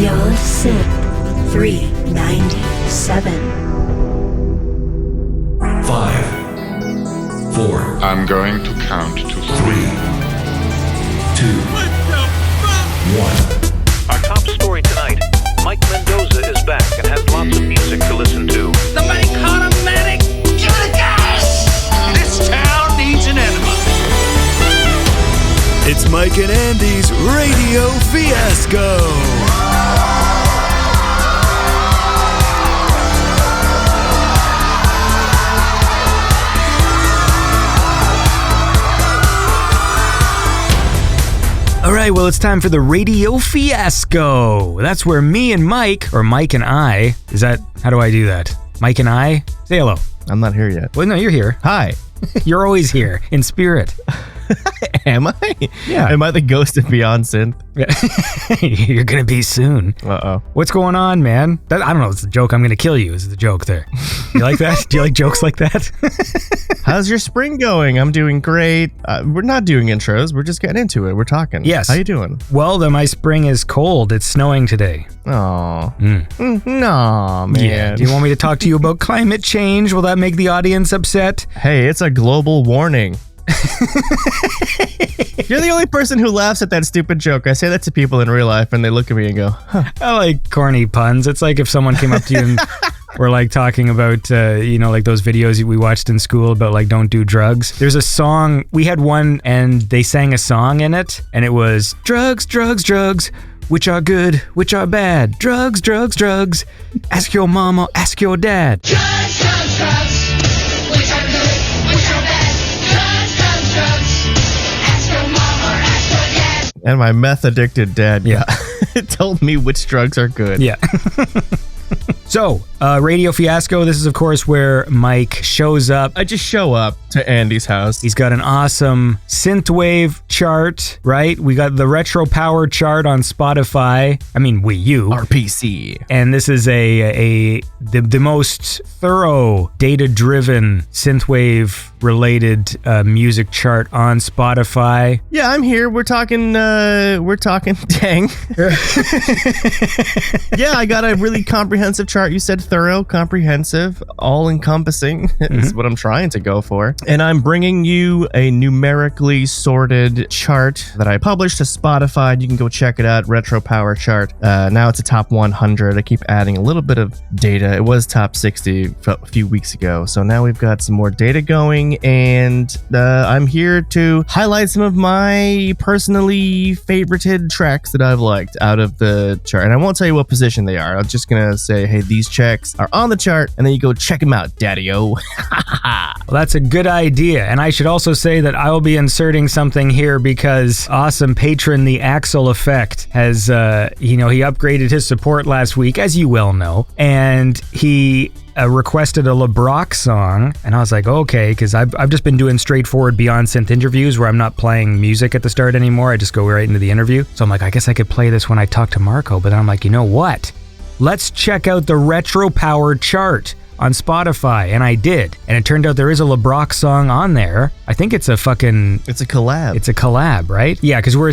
You're Synth 397. 5, 4. I'm going to count to 3, 2, 1. Our top story tonight, Mike Mendoza is back and has lots of music to listen to. Somebody call a medic! Give it a gas! This town needs an enema. It's Mike and Andy's Radio Fiasco. All right, well, it's time for the Radio Fiasco. That's where me and Mike, or Mike and I, how do I do that? Mike and I? Say hello. I'm not here yet. Well, no, you're here. Hi. You're always here, in spirit. Am I? Yeah. Am I the ghost of Beyond Synth? You're going to be soon. Uh-oh. What's going on, man? I don't know, it's a joke. I'm going to kill you is the joke there. You like that? Do you like jokes like that? How's your spring going? I'm doing great. We're not doing intros. We're just getting into it. We're talking. Yes. How you doing? Well, my spring is cold. It's snowing today. Oh. No, man. Yeah. Do you want me to talk to you about climate change? Will that make the audience upset? Hey, it's a global warning. You're the only person who laughs at that stupid joke. I say that to people in real life and they look at me and go, huh. I like corny puns. It's like if someone came up to you and were like talking about, like those videos we watched in school about like don't do drugs. There's a song, we had one and they sang a song in it and it was drugs, drugs, drugs. Which are good, which are bad. Drugs, drugs, drugs. Ask your mama, ask your dad. Drugs, drugs, drugs. Which are good, which are bad. Drugs, drugs, drugs. Ask your mom or ask your dad. And my meth-addicted dad Yeah. told me which drugs are good. Yeah. So, Radio Fiasco, this is of course where Mike shows up. I just show up to Andy's house. He's got an awesome synthwave chart, right? We got the retro power chart on Spotify. I mean, you. RPC. And this is the most thorough, data-driven synthwave related music chart on Spotify. Yeah, I'm here. We're talking dang. Yeah, I got a really comprehensive chart. You said thorough, comprehensive, all-encompassing is what I'm trying to go for. And I'm bringing you a numerically sorted chart that I published to Spotify. You can go check it out, Retro Power Chart. Now it's a top 100. I keep adding a little bit of data. It was top 60 a few weeks ago. So now we've got some more data going, and I'm here to highlight some of my personally favorited tracks that I've liked out of the chart. And I won't tell you what position they are. I'm just going to say, hey, these tracks are on the chart, and then you go check them out, daddy-o. Well, that's a good idea. And I should also say that I will be inserting something here because awesome patron, the Axel Effect, has, he upgraded his support last week, as you well know, and he requested a LeBrock song, and I was like, okay, because I've just been doing straightforward Beyond Synth interviews where I'm not playing music at the start anymore. I just go right into the interview. So I'm like, I guess I could play this when I talk to Marco, but then I'm like, you know what? Let's check out the Retro Power chart on Spotify, and I did. And it turned out there is a LeBrock song on there. I think it's a collab. It's a collab, right? Yeah, because we're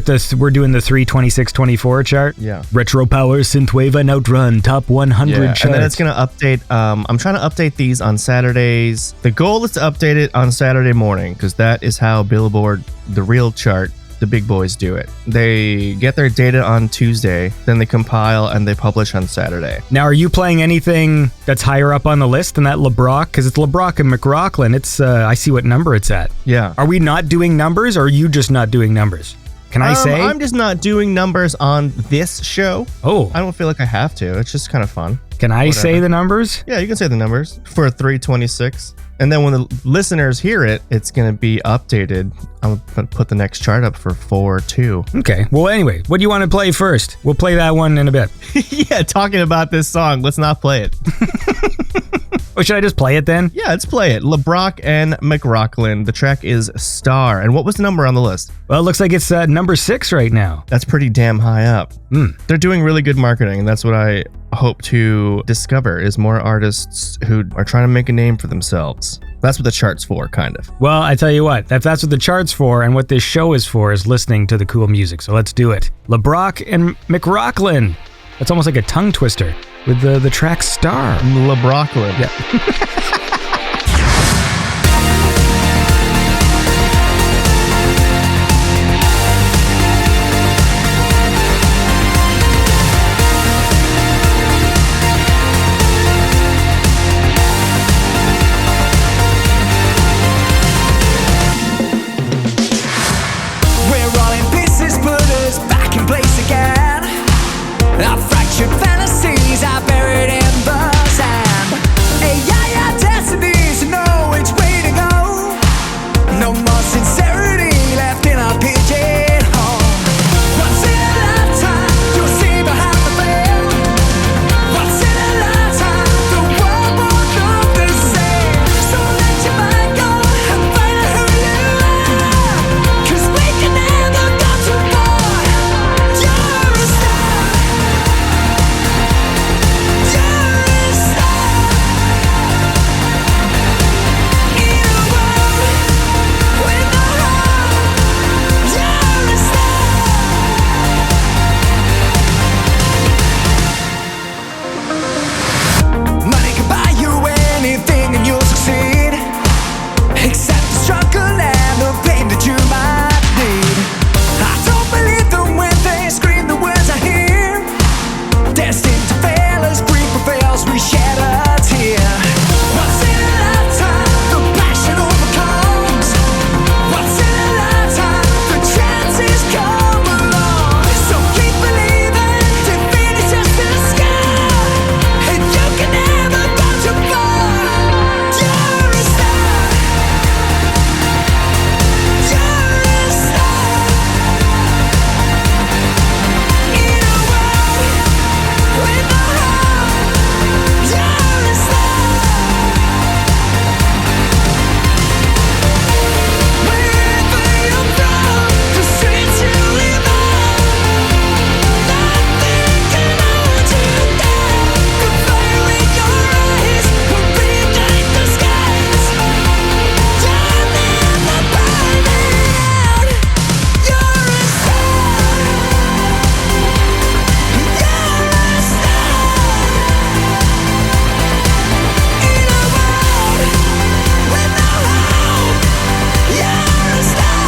doing the 326-24 chart. Yeah. Retro Power Synthwave and Outrun Top 100 chart. And then it's going to update. I'm trying to update these on Saturdays. The goal is to update it on Saturday morning because that is how Billboard, the real chart, the big boys do it. They get their data on Tuesday, then they compile and they publish on Saturday. Now, are you playing anything that's higher up on the list than that LeBrock? Because it's LeBrock and McRocklin. It's I see what number it's at. Yeah. Are we not doing numbers, or are you just not doing numbers? Can I say? I'm just not doing numbers on this show. Oh. I don't feel like I have to. It's just kind of fun. Can I say the numbers? Yeah, you can say the numbers for 326. And then when the listeners hear it, it's going to be updated. I'm going to put the next chart up for 4-2. Okay. Well, anyway, what do you want to play first? We'll play that one in a bit. Yeah, talking about this song. Let's not play it. Or should I just play it then? Yeah, let's play it. LeBrock and McRocklin. The track is Star. And what was the number on the list? Well, it looks like it's number 6 right now. That's pretty damn high up. They're doing really good marketing, and that's what I hope to discover, is more artists who are trying to make a name for themselves. That's what the chart's for, kind of. Well, I tell you what, if that's what the chart's for, and what this show is for, is listening to the cool music. So let's do it. LeBrock and McRocklin That's almost like a tongue twister with the track Star. LeBrockling. Yeah. Fantasies are buried in the sand. Hey, yeah, yeah, destinies know which way to go. No more sincerity left in our pigeonhole. Once in a lifetime, you'll see behind the veil. Once in a lifetime, the world won't look the same. So let your mind go and find out who you are. 'Cause we can never go too far. You're a star. Money can buy you anything and you'll succeed, except the struggle and the pain that you might need. I don't believe them when they scream the words I hear. Destined to fail as grief prevails, we shed a tear. Once in a lifetime, the passion overcomes. Once in a lifetime, the chances come along. So keep believing, defeat is just a scar. And you can never go too far. You're a star. You're a star. In a world with no hope, you're a star. Wherever you're from, the streets you live on, nothing can hold you down. The fire in your eyes will reignite the skies. You'll never burn out. You're a star. You're a star. In a world with no hope, you're a star.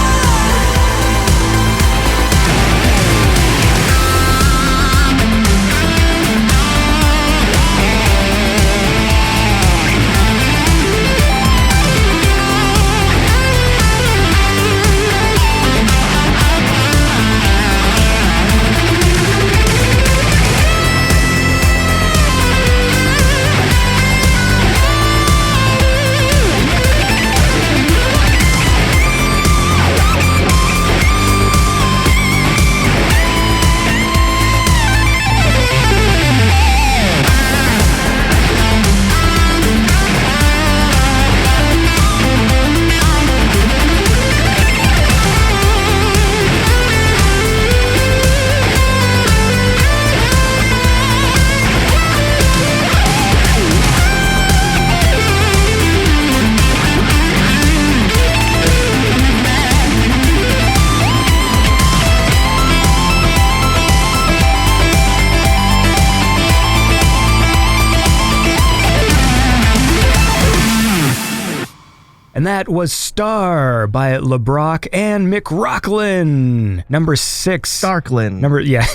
And that was Star by LeBrock and McRocklin. Number 6. Starklin. Number, yeah.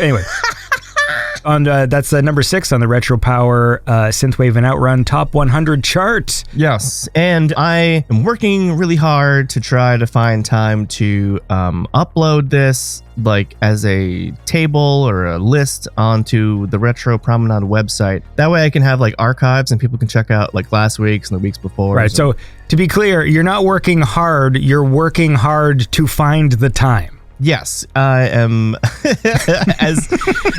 Anyway. That's number 6 on the Retro Power Synthwave and Outrun Top 100 chart. Yes, and I am working really hard to try to find time to upload this like as a table or a list onto the Retro Promenade website. That way I can have like archives and people can check out like last week's and the weeks before. Right, so to be clear, you're not working hard, you're working hard to find the time. Yes, I am.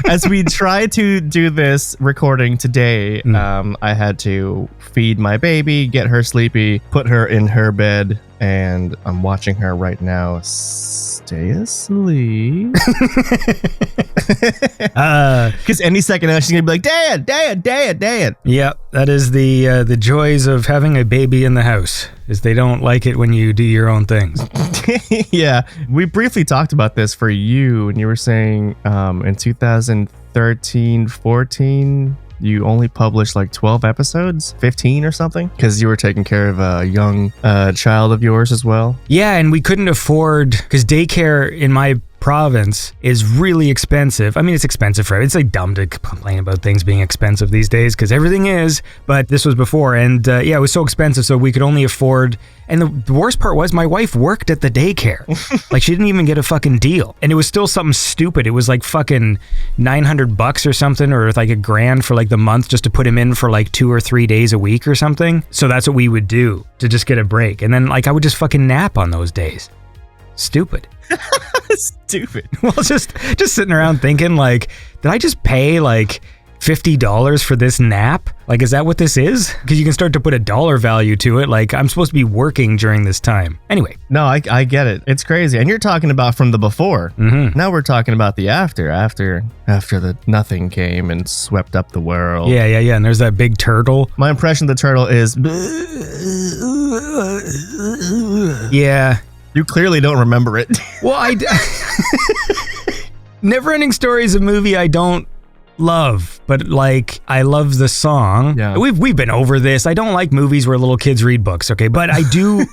as we try to do this recording today, I had to feed my baby, get her sleepy, put her in her bed, and I'm watching her right now stay asleep. Because any second now she's gonna be like, Dad. Yep, that is the joys of having a baby in the house, is they don't like it when you do your own things. Yeah, we briefly talked about this for you, and you were saying in 2013, 14, you only published like 12 episodes, 15 or something, because you were taking care of a young child of yours as well. Yeah, and we couldn't afford, because daycare in my province is really expensive. I mean, it's expensive for it's like dumb to complain about things being expensive these days because everything is, but this was before, and yeah, it was so expensive, so we could only afford. And the worst part was my wife worked at the daycare. Like, she didn't even get a fucking deal, and it was still something stupid. It was like fucking $900 or something, or like $1,000 for like the month just to put him in for like 2 or 3 days a week or something. So that's what we would do to just get a break, and then like I would just fucking nap on those days. Stupid. Stupid. Well, just sitting around thinking, like, did I just pay like $50 for this nap? Like, is that what this is? Because you can start to put a dollar value to it. Like, I'm supposed to be working during this time. Anyway. No, I get it. It's crazy. And you're talking about from the before. Mm-hmm. Now we're talking about the after the nothing came and swept up the world. Yeah. And there's that big turtle. My impression of the turtle is... Yeah. You clearly don't remember it. Well, Neverending Story is a movie I don't love, but like I love the song. Yeah. We've been over this. I don't like movies where little kids read books, okay? But I do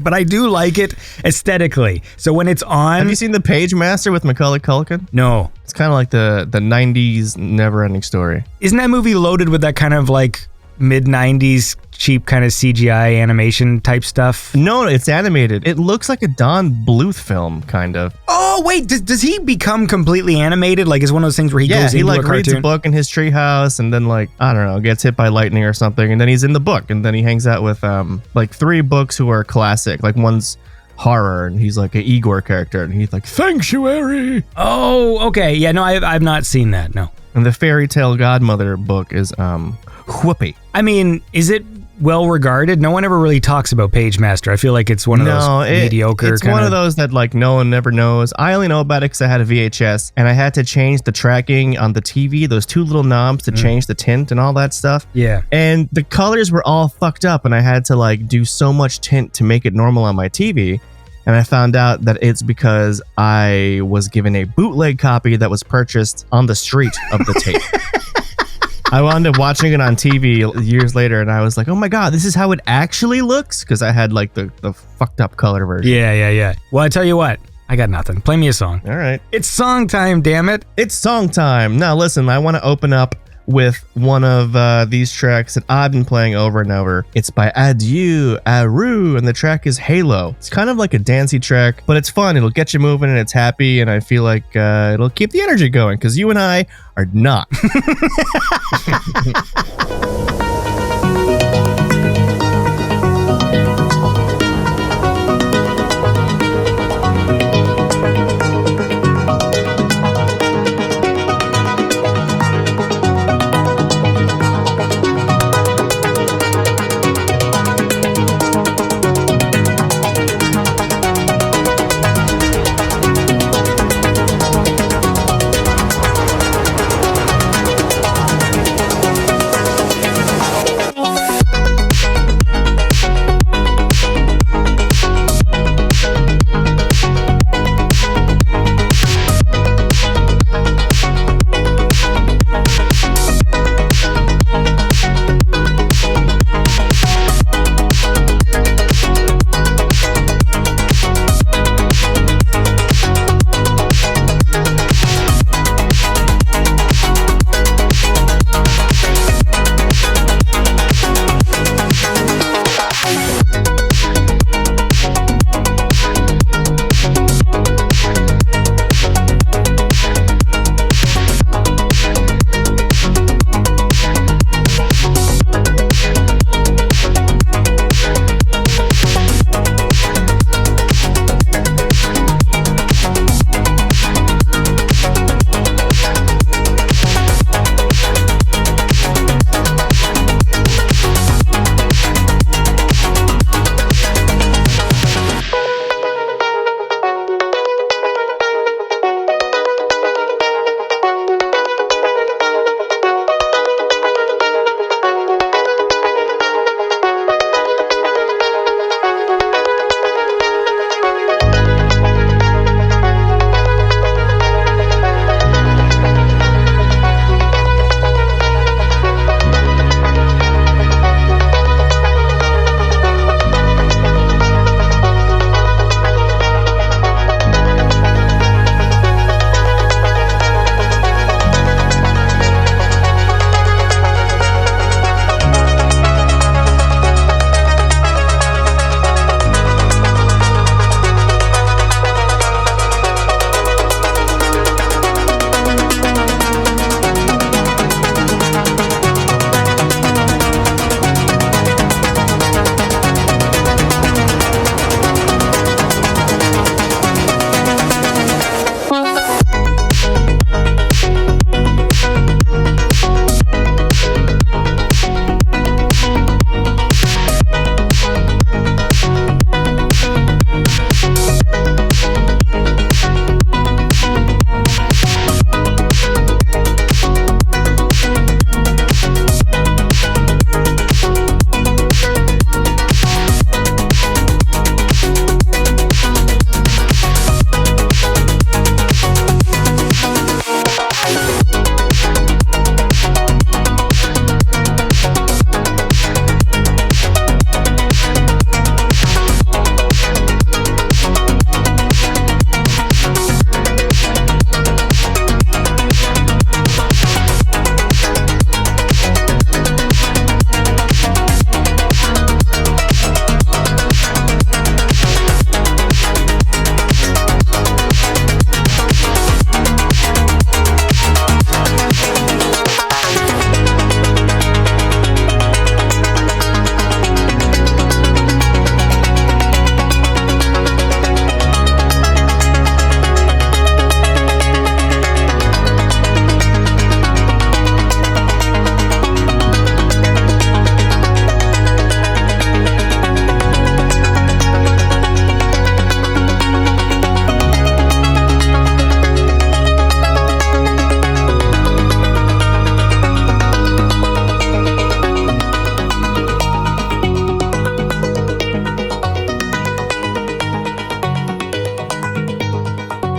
but I do like it aesthetically. So when it's on... Have you seen The Pagemaster with Macaulay Culkin? No. It's kind of like the 90s Neverending Story. Isn't that movie loaded with that kind of like mid-90s cheap kind of CGI animation type stuff? No, it's animated. It looks like a Don Bluth film, kind of. Oh, wait, does he become completely animated? Like, is one of those things where he goes into like a cartoon? reads a book in his treehouse and then like, I don't know, gets hit by lightning or something, and then he's in the book, and then he hangs out with like 3 books who are classic. Like, one's horror, and he's like an Igor character, and he's like, Sanctuary! Oh, okay. Yeah, no, I've not seen that, no. And the Fairy Tale Godmother book is Whoopee. I mean, is it well regarded? No one ever really talks about Pagemaster. I feel like it's one of those mediocre. It's one of those that like no one ever knows. I only know about it because I had a VHS and I had to change the tracking on the TV, those 2 little knobs to change the tint and all that stuff. Yeah. And the colors were all fucked up, and I had to like do so much tint to make it normal on my TV. And I found out that it's because I was given a bootleg copy that was purchased on the street of the tape. I wound up watching it on TV years later, and I was like, oh my God, this is how it actually looks? Because I had like the fucked up color version. Yeah. Well, I tell you what, I got nothing. Play me a song. All right. It's song time, damn it. It's song time. Now listen, I want to open up with one of these tracks that I've been playing over and over. It's by Adieu Aru, and the track is Halo. It's kind of like a dancey track, but it's fun. It'll get you moving, and it's happy, and I feel like it'll keep the energy going, because you and I are not.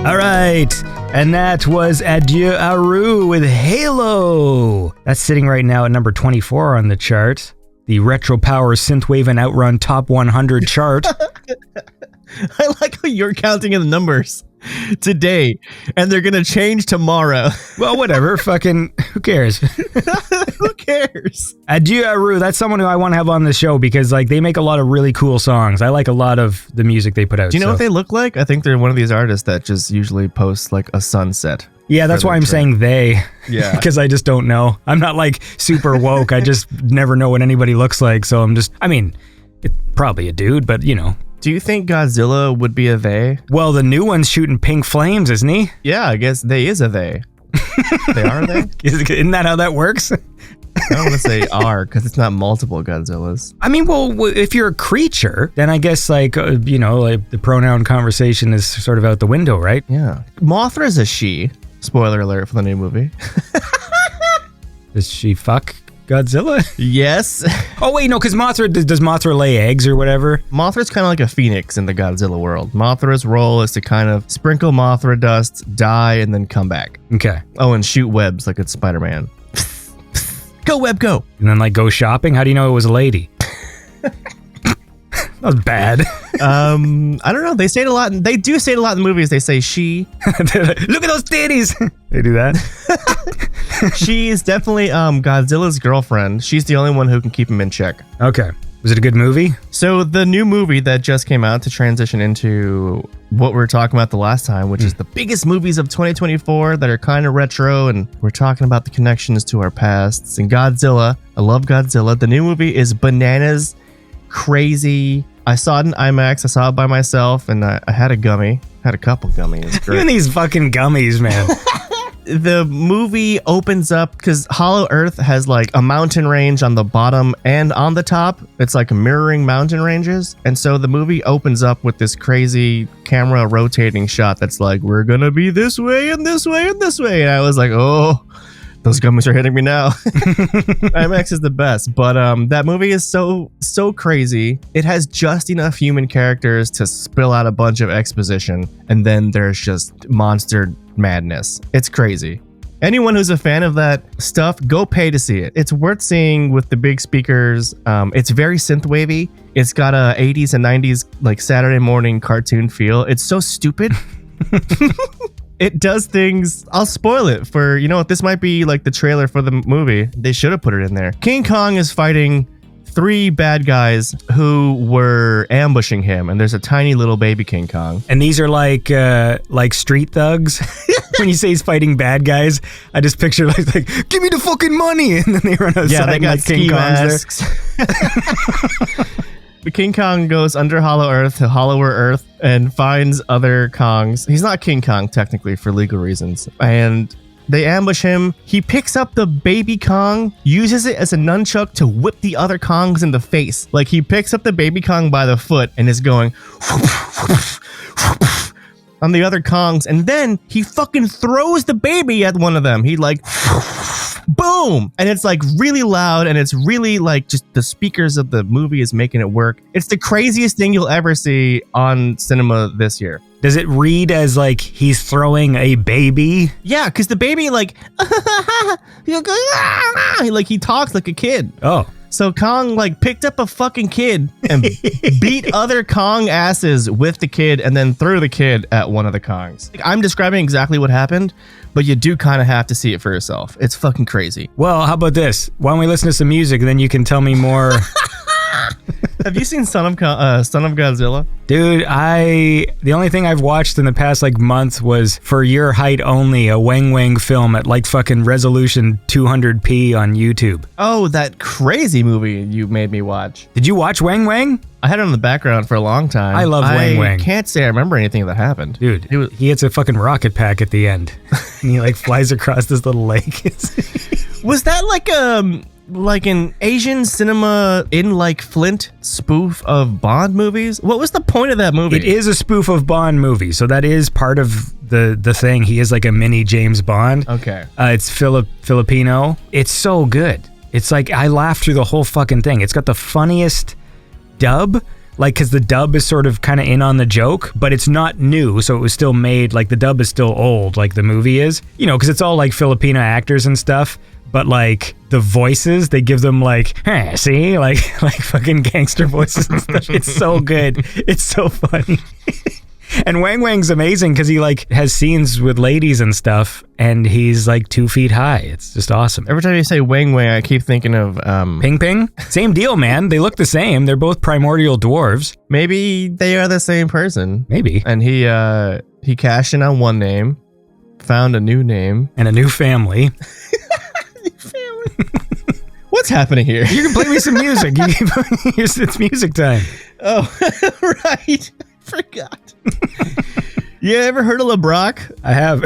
All right, and that was Adieu Aru with Halo. That's sitting right now at number 24 on the chart. The Retro Power Synthwave and Outrun Top 100 chart. I like how you're counting in the numbers today, and they're gonna change tomorrow. Well, whatever. Fucking, who cares? Who cares? Adieu Aru, that's someone who I want to have on the show because like they make a lot of really cool songs. I like a lot of the music they put out. Do you know what they look like? I think they're one of these artists that just usually posts like a sunset. Yeah, that's why I'm saying they. Yeah. Because I just don't know. I'm not like super woke. I just never know what anybody looks like. So I'm just, I mean, it's probably a dude, but you know. Do you think Godzilla would be a they? Well, the new one's shooting pink flames, isn't he? Yeah, I guess they is a they. They are they? Isn't that how that works? I don't want to say are because it's not multiple Godzillas. I mean, well, if you're a creature, then I guess like, you know, like the pronoun conversation is sort of out the window, right? Yeah. Mothra is a she. Spoiler alert for the new movie. Does she fuck Godzilla? Yes. Oh, wait, no, because does Mothra lay eggs or whatever? Mothra's kind of like a phoenix in the Godzilla world. Mothra's role is to kind of sprinkle Mothra dust, die, and then come back. Okay. Oh, and shoot webs like it's Spider-Man. Go, web, go. And then like go shopping? How do you know it was a lady? That was bad. I don't know. They say it a lot. They do say it a lot in movies. They say she. Look at those titties. They do that. She is definitely Godzilla's girlfriend. She's the only one who can him in check. Okay. Was it a good movie? So the new movie that just came out to transition into what we were talking about the last time, which is the biggest movies of 2024 that are kind of retro, and we're talking about the connections to our pasts. And Godzilla, I love Godzilla. The new movie is bananas, crazy. I saw it in IMAX. I saw it by myself, and I had a gummy. Had a couple gummies. Even these fucking gummies, man. The movie opens up because Hollow Earth has like a mountain range on the bottom and on the top. It's like mirroring mountain ranges. And so the movie opens up with this crazy camera rotating shot that's like, we're going to be this way and this way and this way. And I was like, oh, those gummies are hitting me now. IMAX is the best. But that movie is so crazy. It has just enough human characters to spill out a bunch of exposition. And then there's just monster madness. It's crazy. Anyone who's a fan of that stuff, go pay to see it. It's worth seeing with the big speakers. It's very synthwavy. It's got a 80s and 90s like Saturday morning cartoon feel. It's so stupid. It does things. I'll spoil it for, you know what, this might be like the trailer for the movie. They should have put it in there. King Kong is fighting 3 bad guys who were ambushing him, and there's a tiny little baby King Kong. And these are like street thugs. When you say he's fighting bad guys, I just picture like give me the fucking money, and then they run outside. Yeah, they got like King ski Kong's masks. The King Kong goes under Hollow Earth to Hollower Earth and finds other Kongs. He's not King Kong technically for legal reasons. And they ambush him. He picks up the baby Kong, uses it as a nunchuck to whip the other Kongs in the face. Like he picks up the baby Kong by the foot and is going on the other Kongs. And then he fucking throws the baby at one of them. He like boom, and it's like really loud, and it's really like just the speakers of the movie is making it work. It's the craziest thing you'll ever see on cinema this year. Does it read as like he's throwing a baby? Yeah, because the baby like like he talks like a kid. Oh. So Kong like picked up a fucking kid and beat other Kong asses with the kid and then threw the kid at one of the Kongs. I'm describing exactly what happened, but you do kind of have to see it for yourself. It's fucking crazy. Well, how about this? Why don't we listen to some music and then you can tell me more. Have you seen Son of Godzilla? Dude, the only thing I've watched in the past like month was For Your Height Only, a Weng film at like fucking resolution 200p on YouTube. Oh, that crazy movie you made me watch. Did you watch Weng? I had it on the background for a long time. I love Weng. I can't say I remember anything that happened. Dude, he gets a fucking rocket pack at the end. And he like flies across this little lake. Was that like an Asian cinema in like Flint spoof of Bond movies? What was the point of that movie? It is a spoof of Bond movie, so that is part of the thing. He is like a mini James Bond. Okay. It's Filipino. It's so good. It's like I laughed through the whole fucking thing. It's got the funniest dub. like, because the dub is sort of kind of in on the joke, but it's not new, so it was still made, like, the dub is still old, like the movie is, you know, because it's all like Filipino actors and stuff, but like the voices, they give them like, hey, see, like fucking gangster voices and stuff. It's so good. It's so funny. And Weng's amazing because he like has scenes with ladies and stuff, and he's like 2 feet high. It's just awesome. Every time you say Weng, I keep thinking of Ping Ping. Same deal, man. They look the same. They're both primordial dwarves. Maybe they are the same person. Maybe. And he cashed in on one name, found a new name, and a new family. What's happening here? You can play me some music. It's music time. Oh, right. Forgot. You ever heard of LeBrock? I have.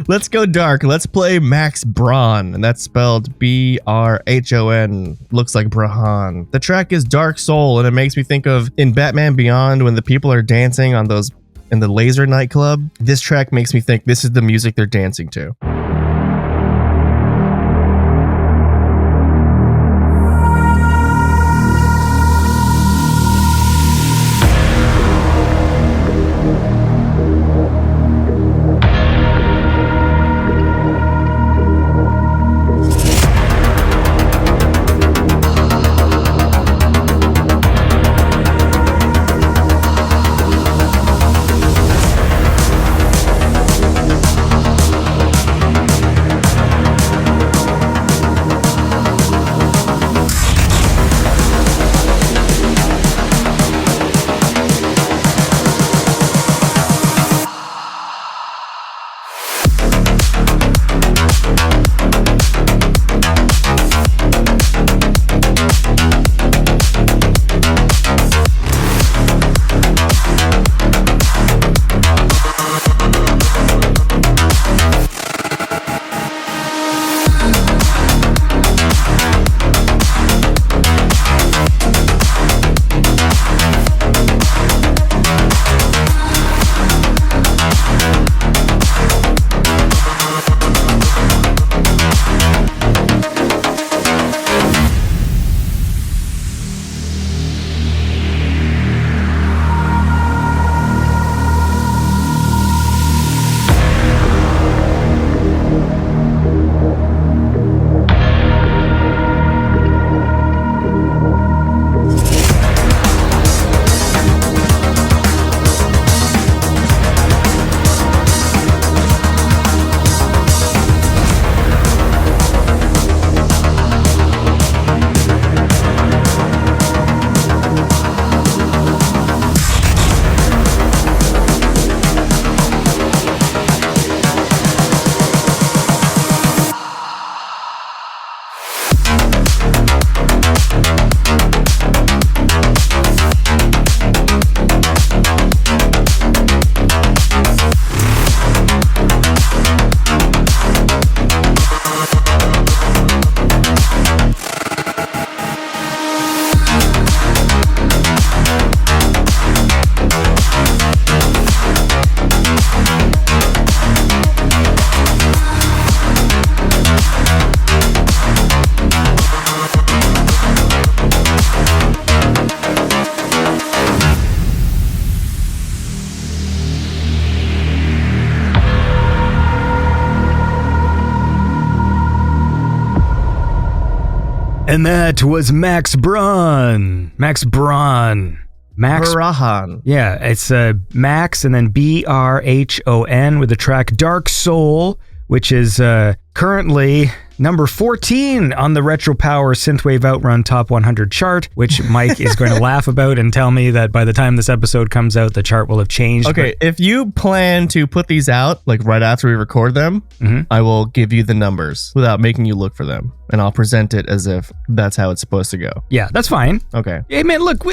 Let's go dark. Let's play Max Brhon, and that's spelled Brhon. Looks like Brhon. The track is Dark Soul, and it makes me think of in Batman Beyond when the people are dancing on those in the laser nightclub. This track makes me think this is the music they're dancing to. And that was Max Brhon. Max Brhon. Max Brhon. Yeah, it's Max and then Brhon with the track Dark Soul, which is currently number 14 on the Retro Power Synthwave Outrun Top 100 chart, which Mike is going to laugh about and tell me that by the time this episode comes out, the chart will have changed. Okay, if you plan to put these out, like right after we record them, I will give you the numbers without making you look for them, and I'll present it as if that's how it's supposed to go. Yeah, that's fine. Okay. Hey, man, look,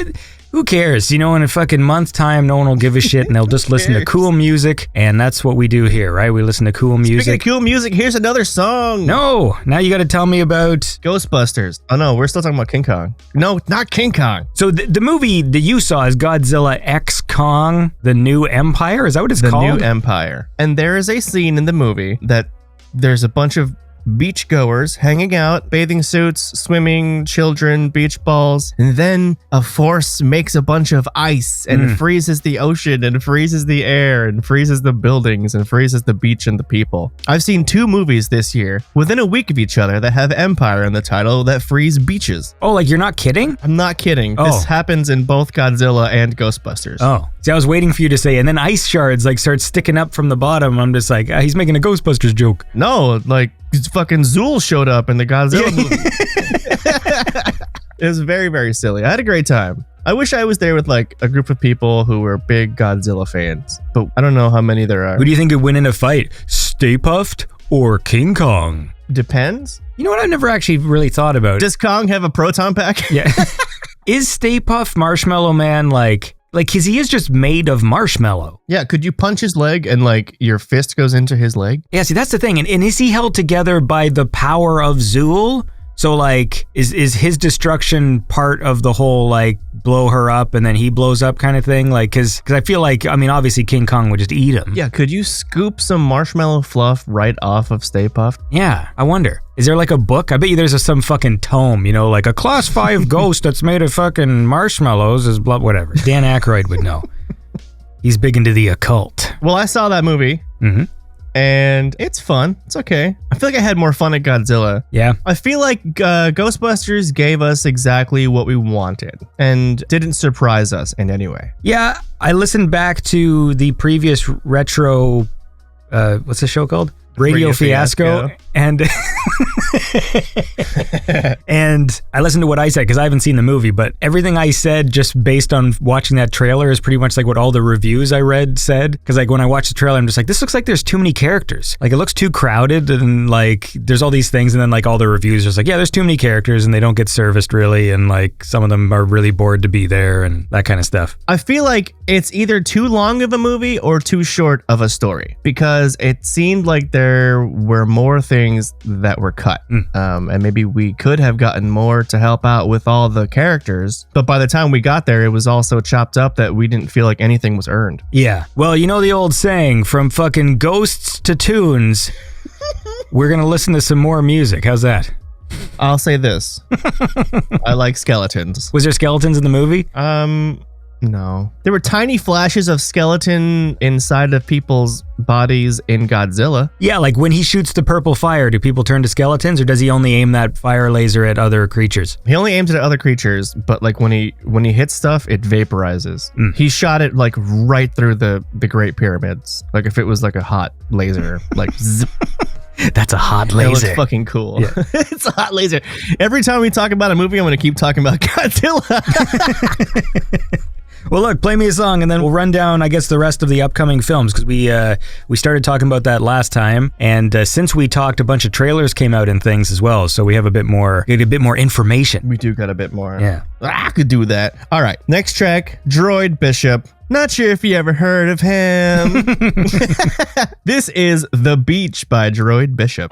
who cares? You know, in a fucking month's time, no one will give a shit, and they'll just listen to cool music, and that's what we do here, right? We listen to cool music. Speaking of cool music, here's another song. No, now you got to tell me about Ghostbusters. Oh no, we're still talking about King Kong. No, not King Kong. So the movie that you saw is Godzilla X Kong, The New Empire? Is that what it's called? The New Empire. And there is a scene in the movie that there's a bunch of beachgoers hanging out, bathing suits, swimming, children, beach balls, and then a force makes a bunch of ice and freezes the ocean and freezes the air and freezes the buildings and freezes the beach and the people. I've seen 2 movies this year within a week of each other that have Empire in the title that freeze beaches. Oh, like you're not kidding? I'm not kidding. This happens in both Godzilla and Ghostbusters. Oh, see, I was waiting for you to say, and then ice shards like start sticking up from the bottom. I'm just like, he's making a Ghostbusters joke. No, like fucking Zool showed up in the Godzilla movie. It was very, very silly. I had a great time. I wish I was there with like a group of people who were big Godzilla fans, but I don't know how many there are. Who do you think would win in a fight? Stay Puft or King Kong? Depends. You know what I've never actually really thought about? Does Kong have a proton pack? Yeah. Is Stay Puft Marshmallow Man like, cause he is just made of marshmallow. Yeah, could you punch his leg and like your fist goes into his leg? Yeah, see, that's the thing. And is he held together by the power of Zool? So like, is his destruction part of the whole like blow her up and then he blows up kind of thing? Like, cause I feel like, I mean, obviously King Kong would just eat him. Yeah, could you scoop some marshmallow fluff right off of Stay Puft? Yeah, I wonder. Is there like a book? I bet you there's some fucking tome, you know, like a class 5 ghost that's made of fucking marshmallows is blah, whatever. Dan Akroyd would know. He's big into the occult. Well, I saw that movie. And it's fun. It's okay. I feel like I had more fun at Godzilla. Yeah. I feel like Ghostbusters gave us exactly what we wanted and didn't surprise us in any way. Yeah, I listened back to the previous retro, what's the show called? Radio Fiasco. And and I listened to what I said because I haven't seen the movie, but everything I said just based on watching that trailer is pretty much like what all the reviews I read said. Because like when I watched the trailer, I'm just like, this looks like there's too many characters. Like it looks too crowded and like there's all these things, and then like all the reviews are just like, yeah, there's too many characters and they don't get serviced really, and like some of them are really bored to be there and that kind of stuff. I feel like it's either too long of a movie or too short of a story because it seemed like there were more things that were cut. And maybe we could have gotten more to help out with all the characters, but by the time we got there, it was all so chopped up that we didn't feel like anything was earned. Yeah. Well, you know the old saying, from fucking ghosts to tunes, we're gonna listen to some more music. How's that? I'll say this. I like skeletons. Was there skeletons in the movie? No. There were tiny flashes of skeleton inside of people's bodies in Godzilla. Yeah, like when he shoots the purple fire, do people turn to skeletons, or does he only aim that fire laser at other creatures? He only aims it at other creatures, but like when he hits stuff, it vaporizes. He shot it like right through the Great Pyramids. Like if it was like a hot laser, like zip. That's a hot It laser. looks fucking cool. Yeah. It's a hot laser. Every time we talk about a movie, I'm going to keep talking about Godzilla. Well, look, play me a song, and then we'll run down, I guess, the rest of the upcoming films, because we started talking about that last time, and since we talked, a bunch of trailers came out and things as well, so we have a bit more information. We do got a bit more. Yeah. I could do that. All right, next track, Droid Bishop. Not sure if you ever heard of him. This is The Beach by Droid Bishop.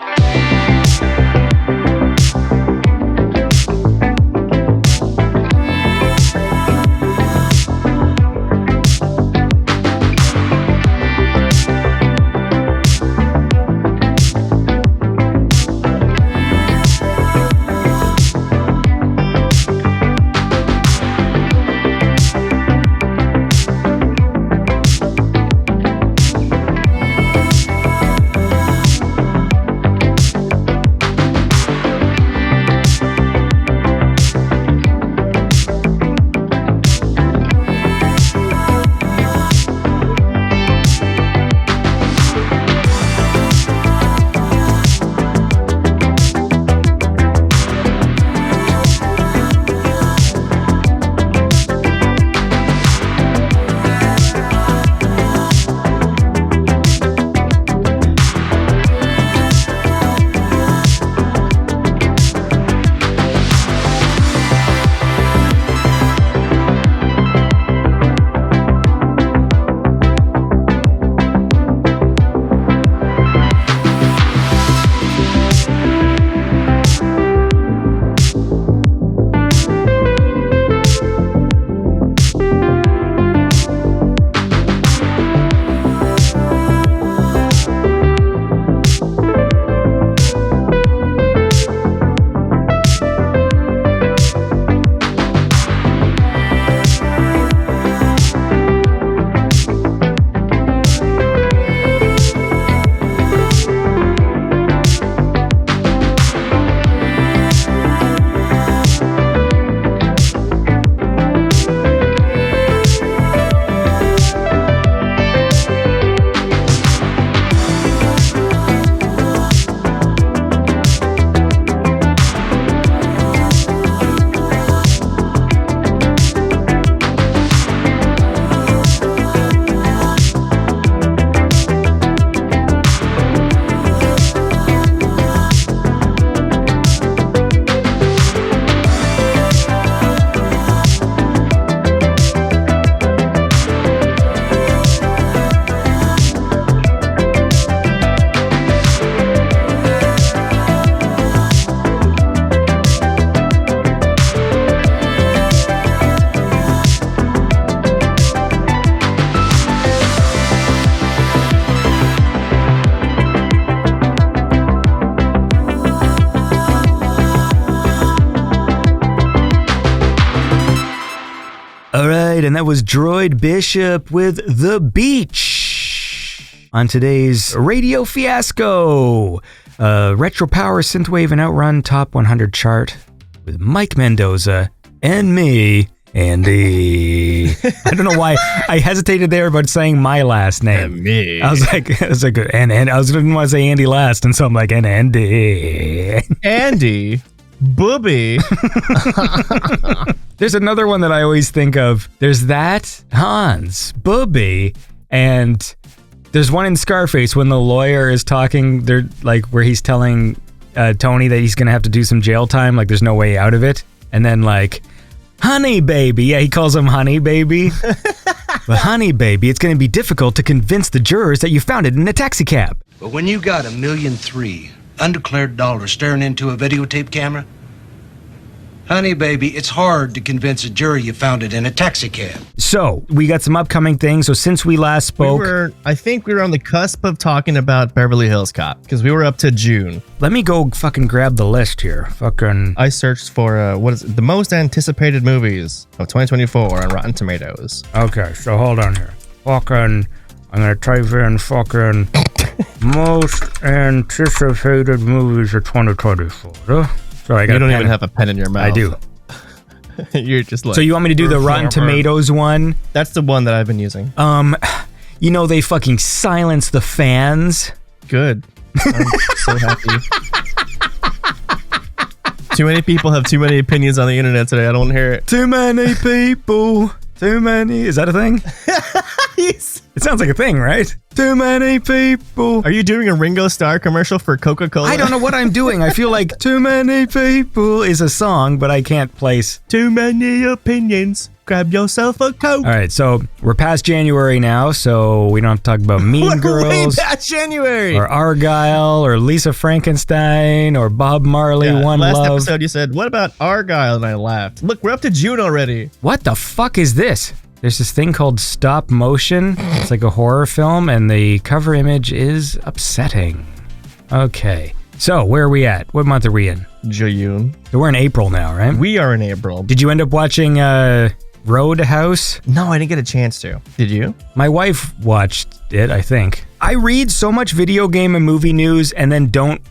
that was Droid Bishop with The Beach. On today's Radio Fiasco, Retro Power Synthwave and Outrun Top 100 chart with Mike Mendoza and me, Andy. I don't know why I hesitated there about saying my last name. And me. I was like, and I didn't want to say Andy last, and so I'm like, and Andy. Andy. Booby. There's another one that I always think of. There's that, Hans, Booby, and there's one in Scarface when the lawyer is talking, they're like where he's telling Tony that he's gonna have to do some jail time, like there's no way out of it. And then like, honey baby, yeah, he calls him honey baby. But honey baby, it's gonna be difficult to convince the jurors that you found it in a taxi cab. But when you got $1.3 million undeclared dollars staring into a videotape camera, honey baby, it's hard to convince a jury you found it in a taxi cab. So we got some upcoming things. So since we last spoke, I think we were on the cusp of talking about Beverly Hills Cop because we were up to June. let me go fucking grab the list here. Fucking. I searched for what is it, the most anticipated movies of 2024 on Rotten Tomatoes. Okay, so hold on here. Fucking. I'm gonna type in fucking most anticipated movies of 2024. So I got. You don't even have a pen in your mouth. I do. You're just like. So you want me to do the Rotten Tomatoes one? That's the one that I've been using. You know they fucking silence the fans. Good. I'm so happy. Too many people have too many opinions on the internet today. I don't hear it. Too many people. Too many. Is that a thing? Yes. It sounds like a thing, right? Too many people. Are you doing a Ringo Starr commercial for Coca-Cola? I don't know what I'm doing. I feel like Too Many People is a song, but I can't place. Too many opinions. Grab yourself a Coke. All right, so we're past January now, so we don't have to talk about Mean We're way Girls past January. or Argyle or Lisa Frankenstein or Bob Marley, One last Love. episode you said, what about Argyle? And I laughed. Look, we're up to June already. What the fuck is this? There's this thing called stop motion. It's like a horror film, and the cover image is upsetting. Okay, so where are we at? What month are we in? June. So we're in April now, right? We are in April. Did you end up watching Roadhouse? No, I didn't get a chance to. Did you? My wife watched it, I think. I read so much video game and movie news and then don't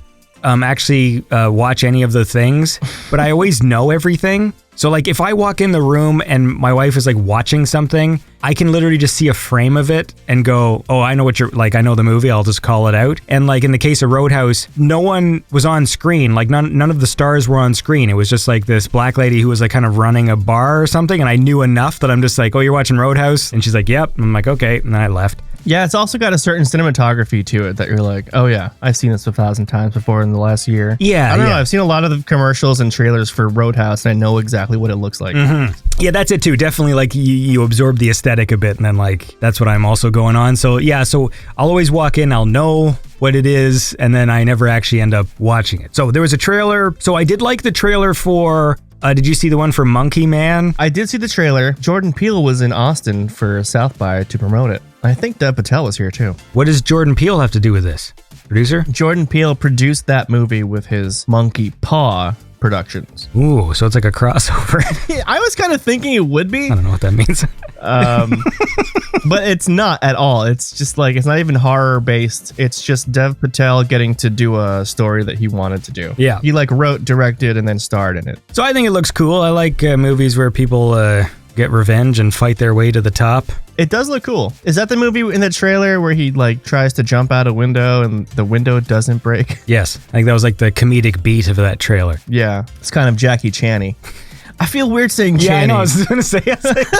actually watch any of the things, but I always know everything. So like if I walk in the room and my wife is like watching something, I can literally just see a frame of it and go, oh, I know what you're like. I know the movie. I'll just call it out. And like in the case of Roadhouse, no one was on screen. Like none of the stars were on screen. It was just like this black lady who was like kind of running a bar or something. And I knew enough that I'm just like, oh, you're watching Roadhouse? And she's like, yep. And I'm like, okay. And then I left. Yeah, it's also got a certain cinematography to it that you're like, oh yeah, I've seen this 1,000 times before in the last year. Yeah, I don't know. yeah. I've seen a lot of the commercials and trailers for Roadhouse, and I know exactly what it looks like. Yeah, that's it too. Definitely like you absorb the aesthetic a bit, and then like that's what I'm also going on. So yeah, so I'll always walk in, I'll know what it is, and then I never actually end up watching it. So there was a trailer. So I did like the trailer for. Did you see the one for Monkey Man? I did see the trailer. Jordan Peele was in Austin for South by to promote it. I think Dev Patel was here too. What does Jordan Peele have to do with this? Producer? Jordan Peele produced that movie with his Monkey Paw Productions. Ooh, so it's like a crossover. I was kind of thinking it would be. I don't know what that means. But it's not at all. It's just like, it's not even horror based. It's just Dev Patel getting to do a story that he wanted to do. Yeah. He like wrote, directed, and then starred in it. So I think it looks cool. I like movies where people get revenge and fight their way to the top. It does look cool. Is that the movie in the trailer where he like tries to jump out a window and the window doesn't break? Yes. I think that was like the comedic beat of that trailer. Yeah. It's kind of Jackie Chan-y. I feel weird saying Channy. Yeah, I know. I was going to say, I was like,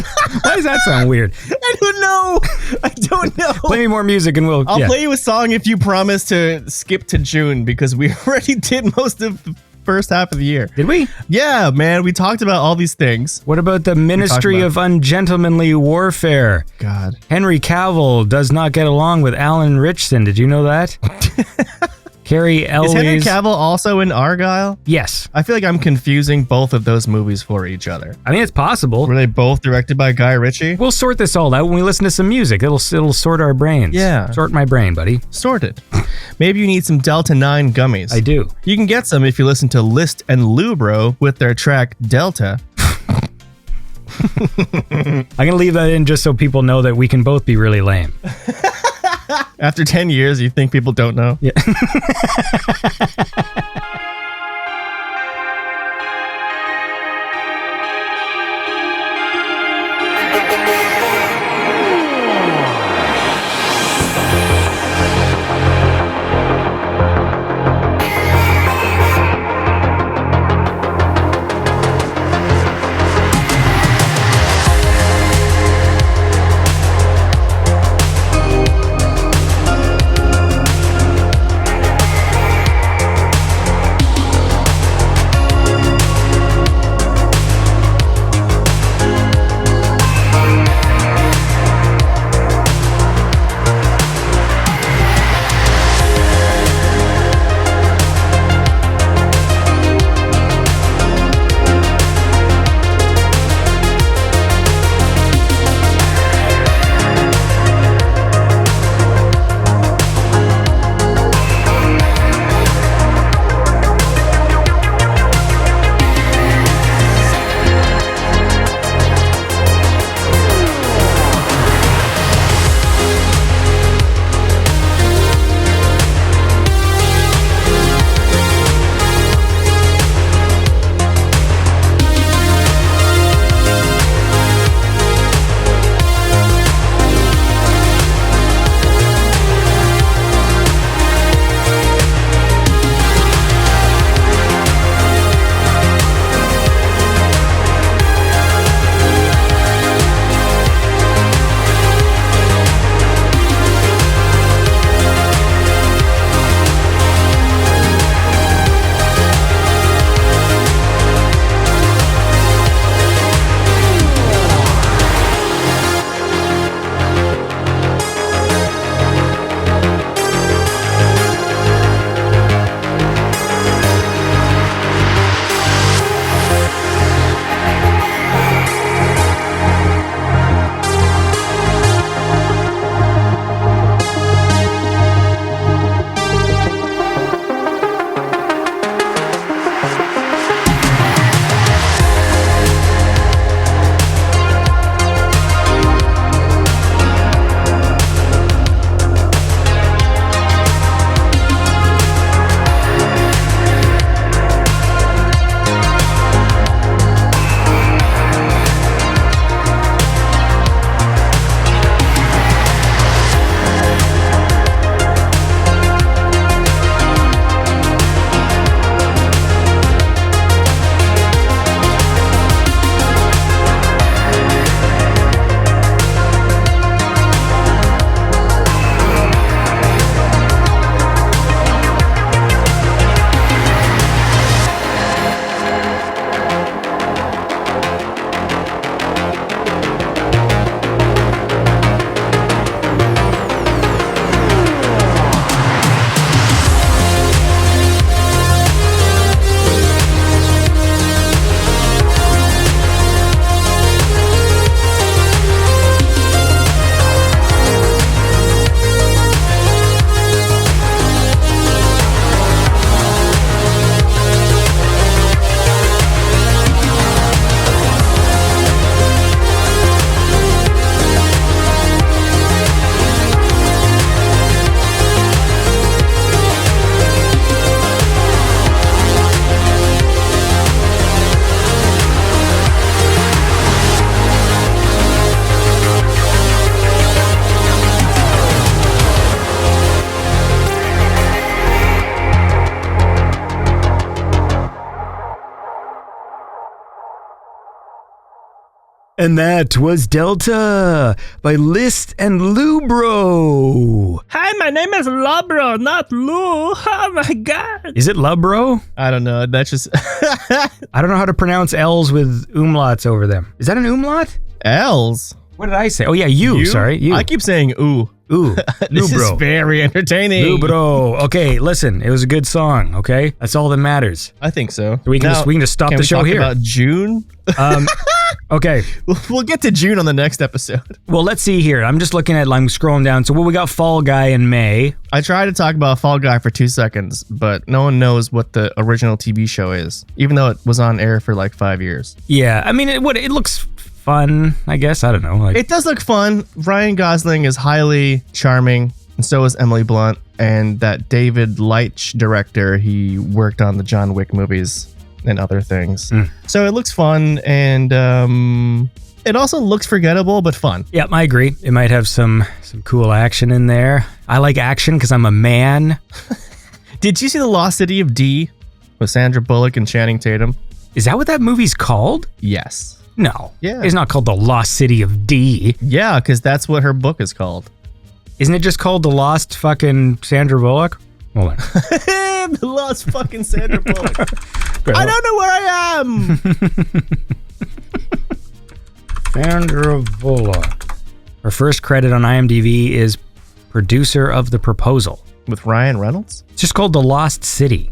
why does that sound weird? I don't know. I don't know. Play me more music and we'll... I'll yeah. play you a song if you promise to skip to June because we already did most of the first half of the year. Did we? Yeah, man. We talked about all these things. What about the Ministry of Ungentlemanly Warfare? God. Henry Cavill does not get along with Alan Richson. Did you know that? Carrie Elwes. Is Henry Cavill also in Argyle? Yes. I feel like I'm confusing both of those movies for each other. I mean, it's possible. Were they both directed by Guy Ritchie? We'll sort this all out when we listen to some music. It'll sort our brains. Yeah. Sort my brain, buddy. Sorted. Maybe you need some Delta 9 gummies. I do. You can get some if you listen to Lyst and Lübro with their track Delta. I'm going to leave that in just so people know that we can both be really lame. After 10 years, you think people don't know? Yeah. And that was Delta by Lyst and Lübro. Hi, my name is Lübro, not Lu. Oh my god. Is it Lübro? I don't know. That's just I don't know how to pronounce L's with umlauts over them. Is that an umlaut? L's. What did I say? Oh yeah, you. Sorry, you. I keep saying ooh. Ooh, This is Lübro. very entertaining. Lübro. Okay, listen, it was a good song. Okay, that's all that matters. I think so. We can just stop can the we show talk here. About June. Okay. We'll get to June on the next episode. Well, let's see here. I'm just looking at. I'm scrolling down. So, we got Fall Guy in May. I tried to talk about Fall Guy for 2 seconds, but no one knows what the original TV show is, even though it was on air for like 5 years. Yeah, I mean, it looks fun, I guess. I don't know. It does look fun. Ryan Gosling is highly charming, and so is Emily Blunt. And that David Leitch director, he worked on the John Wick movies and other things. So it looks fun, and it also looks forgettable, but fun. Yeah, I agree. It might have some cool action in there. I like action because I'm a man. Did you see The Lost City of D with Sandra Bullock and Channing Tatum? Is that what that movie's called? Yes. No. Yeah. It's not called The Lost City of D. Yeah, because that's what her book is called. Isn't it just called The Lost fucking Sandra Bullock? Hold on. The Lost fucking Sandra Bullock. I don't know where I am. Sandra Bullock. Her first credit on IMDb is producer of The Proposal. With Ryan Reynolds? It's just called The Lost City.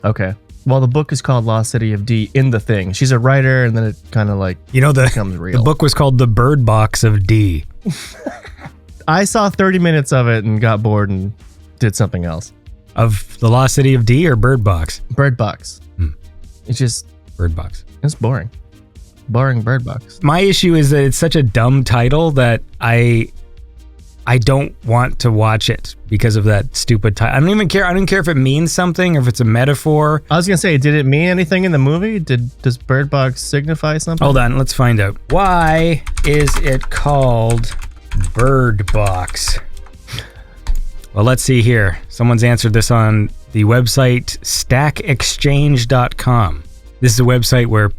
Okay. Well, the book is called Lost City of D in the thing. She's a writer, and then it kind of like becomes real. The book was called The Bird Box of D. I saw 30 minutes of it and got bored and did something else. Of The Lost City of D or Bird Box? Bird Box. It's just... Bird Box. It's boring. Boring Bird Box. My issue is that it's such a dumb title that I don't want to watch it because of that stupid title. I don't even care. I don't care if it means something or if it's a metaphor. I was going to say, did it mean anything in the movie? Does Bird Box signify something? Hold on, let's find out. Why is it called Bird Box? Well, let's see here. Someone's answered this on the website stackexchange.com. This is a website where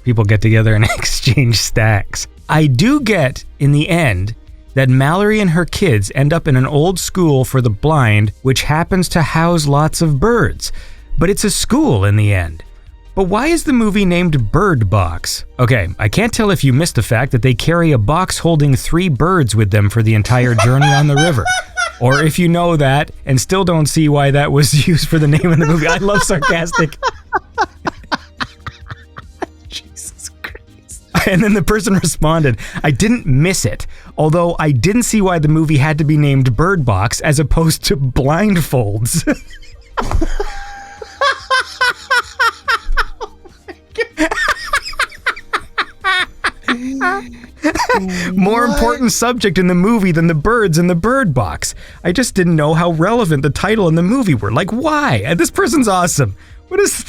people get together and exchange stacks. I do get, in the end, that Mallory and her kids end up in an old school for the blind, which happens to house lots of birds. But it's a school in the end. But why is the movie named Bird Box? Okay, I can't tell if you missed the fact that they carry a box holding 3 birds with them for the entire journey on the river. Or if you know that and still don't see why that was used for the name of the movie. I love sarcastic. Jesus Christ. And then the person responded, I didn't miss it, although I didn't see why the movie had to be named Bird Box as opposed to Blindfolds. More important subject in the movie than the birds in the bird box. I just didn't know how relevant the title and the movie were. Like, why? And this person's awesome. What is...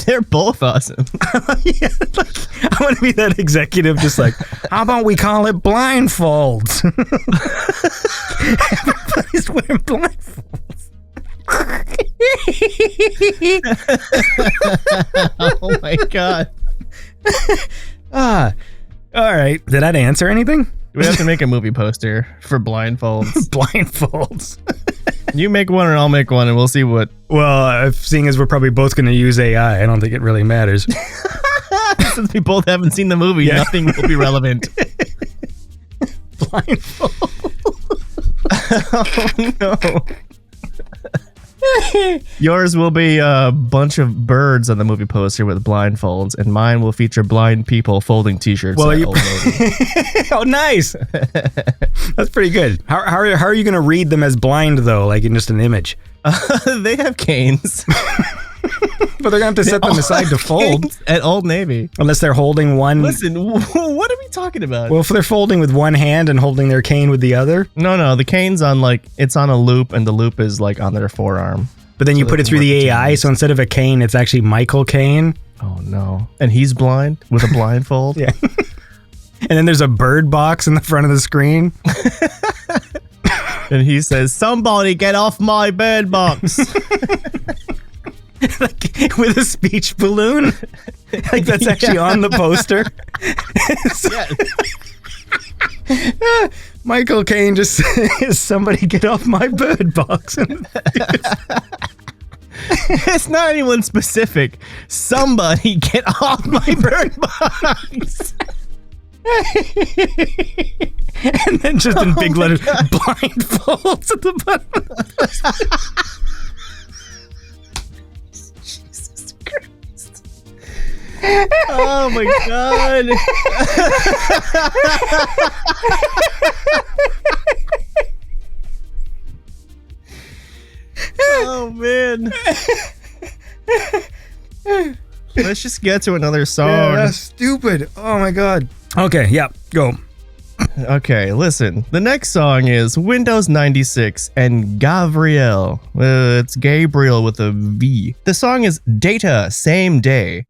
They're both awesome. Yeah, like, I want to be that executive just like, how about we call it Blindfolds? Everybody's wearing blindfolds. Oh my God. All right. Did that answer anything? We have to make a movie poster for Blindfolds. Blindfolds. You make one and I'll make one and we'll see what... Well, seeing as we're probably both going to use AI, I don't think it really matters. Since we both haven't seen the movie, nothing will be relevant. Blindfolds. Oh no. Yours will be a bunch of birds on the movie poster with blindfolds, and mine will feature blind people folding t-shirts. Well, oh, nice. That's pretty good. How are you going to read them as blind, though, like in just an image? They have canes. But they're going to have to set them aside to fold. At Old Navy. Unless they're holding one. Listen, what are we talking about? Well, if they're folding with one hand and holding their cane with the other. No, the cane's on it's on a loop, and the loop is like on their forearm. But then you put it through the AI, so instead of a cane, it's actually Michael Caine. Oh no. And he's blind with a blindfold? Yeah. And then there's a bird box in the front of the screen. And he says, somebody get off my bird box. Like, with a speech balloon. Like that's actually on the poster. Michael Caine just says, somebody get off my bird box. It's not anyone specific. Somebody get off my bird box. And then just in big letters, blindfolds at the bottom. Jesus Christ. Oh my God. Oh man. Let's just get to another song. Yeah, that's stupid. Oh my god. Okay, yeah, go. Okay, listen. The next song is Windows 96 and Gavriel. It's Gabriel with a V. The song is Data Same Day.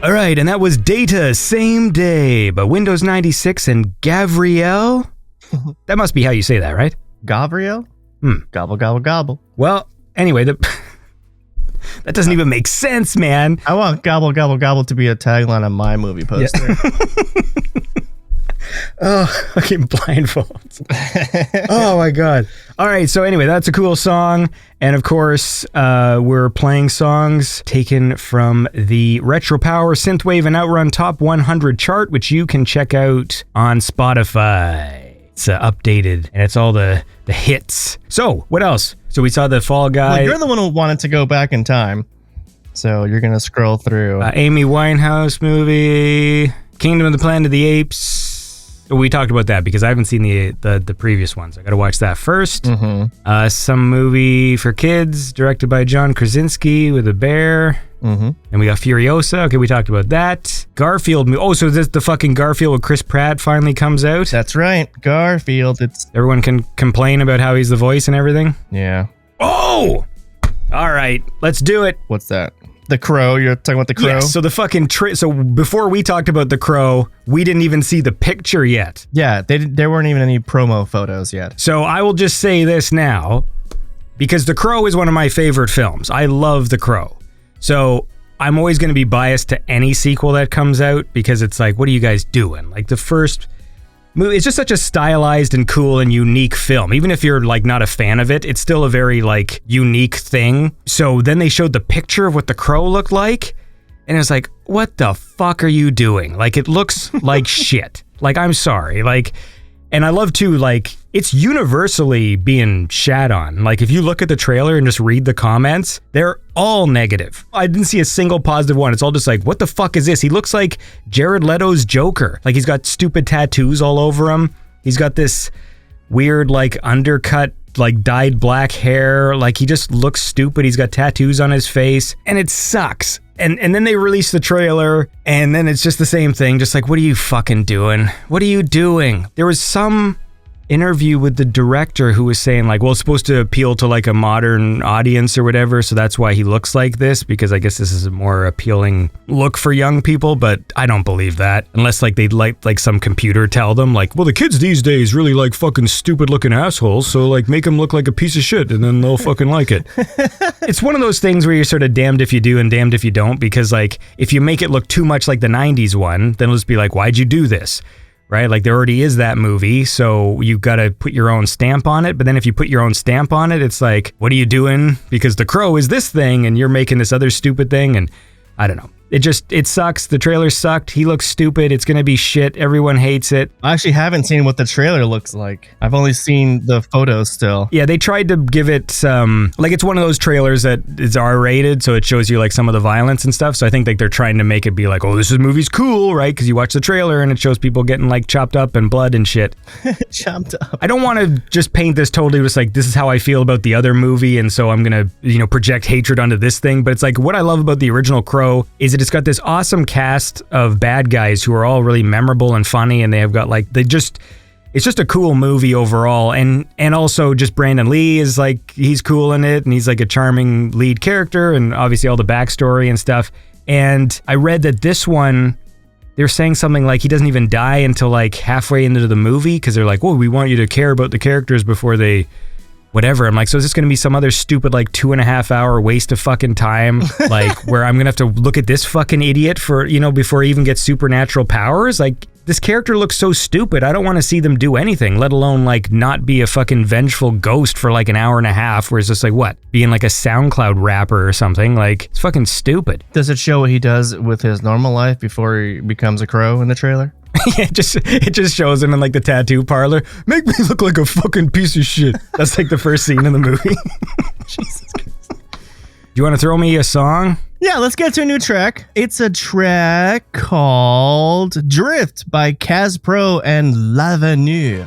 All right, and that was Data Same Day by Windows 96 and Gavriel. That must be how you say that, right? Gavriel? Gobble, gobble, gobble. Well, anyway, that doesn't even make sense, man. I want gobble, gobble, gobble to be a tagline on my movie poster. Yeah. Oh, fucking Blindfolds. Oh my god. All right, so anyway, that's a cool song. And of course, we're playing songs taken from the Retro Power Synthwave and Outrun Top 100 chart, which you can check out on Spotify. It's updated, and it's all the hits. So, what else? So we saw the Fall Guy. Well, you're the one who wanted to go back in time. So you're going to scroll through. Amy Winehouse movie, Kingdom of the Planet of the Apes. We talked about that because I haven't seen the previous ones. I got to watch that first. Mm-hmm. Some movie for kids directed by John Krasinski with a bear. Mm-hmm. And we got Furiosa. Okay, we talked about that. Garfield. Oh, so this the fucking Garfield with Chris Pratt finally comes out? That's right. Garfield. Everyone can complain about how he's the voice and everything? Yeah. Oh! All right, let's do it. What's that? The Crow. You're talking about the Crow? Yes, so the fucking... so before we talked about the Crow, we didn't even see the picture yet. Yeah, there weren't even any promo photos yet. So I will just say this now, because The Crow is one of my favorite films. I love The Crow. So I'm always going to be biased to any sequel that comes out, because it's like, what are you guys doing? Like the first movie. It's just such a stylized and cool and unique film. Even if you're like not a fan of it, it's still a very like unique thing. So then they showed the picture of what the crow looked like, and it was like, what the fuck are you doing? Like, it looks like shit. Like, I'm sorry. Like, and I love too, like, it's universally being shat on. Like, if you look at the trailer and just read the comments, they're all negative. I didn't see a single positive one. It's all just like, what the fuck is this? He looks like Jared Leto's Joker. Like, he's got stupid tattoos all over him. He's got this weird, like, undercut, like, dyed black hair. Like, he just looks stupid. He's got tattoos on his face, and it sucks. And then they release the trailer, and then it's just the same thing. Just like, what are you fucking doing? What are you doing? There was some interview with the director who was saying like, well, it's supposed to appeal to like a modern audience or whatever, so that's why he looks like this, because I guess this is a more appealing look for young people, but I don't believe that. Unless like they'd like some computer tell them like, well, the kids these days really like fucking stupid looking assholes, so like make them look like a piece of shit and then they'll fucking like it. It's one of those things where you're sort of damned if you do and damned if you don't, because like if you make it look too much like the 90s one, then it'll just be like, why'd you do this? Right? Like there already is that movie, so you got to put your own stamp on it. But then if you put your own stamp on it, it's like, what are you doing? Because The Crow is this thing and you're making this other stupid thing. And I don't know. It sucks. The trailer sucked. He looks stupid. It's going to be shit. Everyone hates it. I actually haven't seen what the trailer looks like. I've only seen the photos still. Yeah, they tried to give it some, like it's one of those trailers that is R-rated, so it shows you like some of the violence and stuff. So I think like they're trying to make it be like, oh, this movie's cool, right? Because you watch the trailer and it shows people getting like chopped up and blood and shit. Chopped up. I don't want to just paint this totally just like, this is how I feel about the other movie, and so I'm going to, project hatred onto this thing. But it's like, what I love about the original Crow is that it's got this awesome cast of bad guys who are all really memorable and funny, and they have got like, it's just a cool movie overall. And also just Brandon Lee is like, he's cool in it, and he's like a charming lead character, and obviously all the backstory and stuff. And I read that this one, they're saying something like he doesn't even die until like halfway into the movie, because they're like, well, we want you to care about the characters before they whatever. I'm like, so is this going to be some other stupid like 2.5 hour waste of fucking time, like where I'm going to have to look at this fucking idiot for, before he even gets supernatural powers? Like, this character looks so stupid. I don't want to see them do anything, let alone like not be a fucking vengeful ghost for like an hour and a half, where it's just like, what, being like a SoundCloud rapper or something. Like, it's fucking stupid. Does it show what he does with his normal life before he becomes a crow in the trailer? Yeah, it just shows him in like the tattoo parlor. Make me look like a fucking piece of shit. That's like the first scene in the movie. Jesus Christ. Do you want to throw me a song? Yeah, let's get to a new track. It's a track called Drift by Caspro and L'Avenue.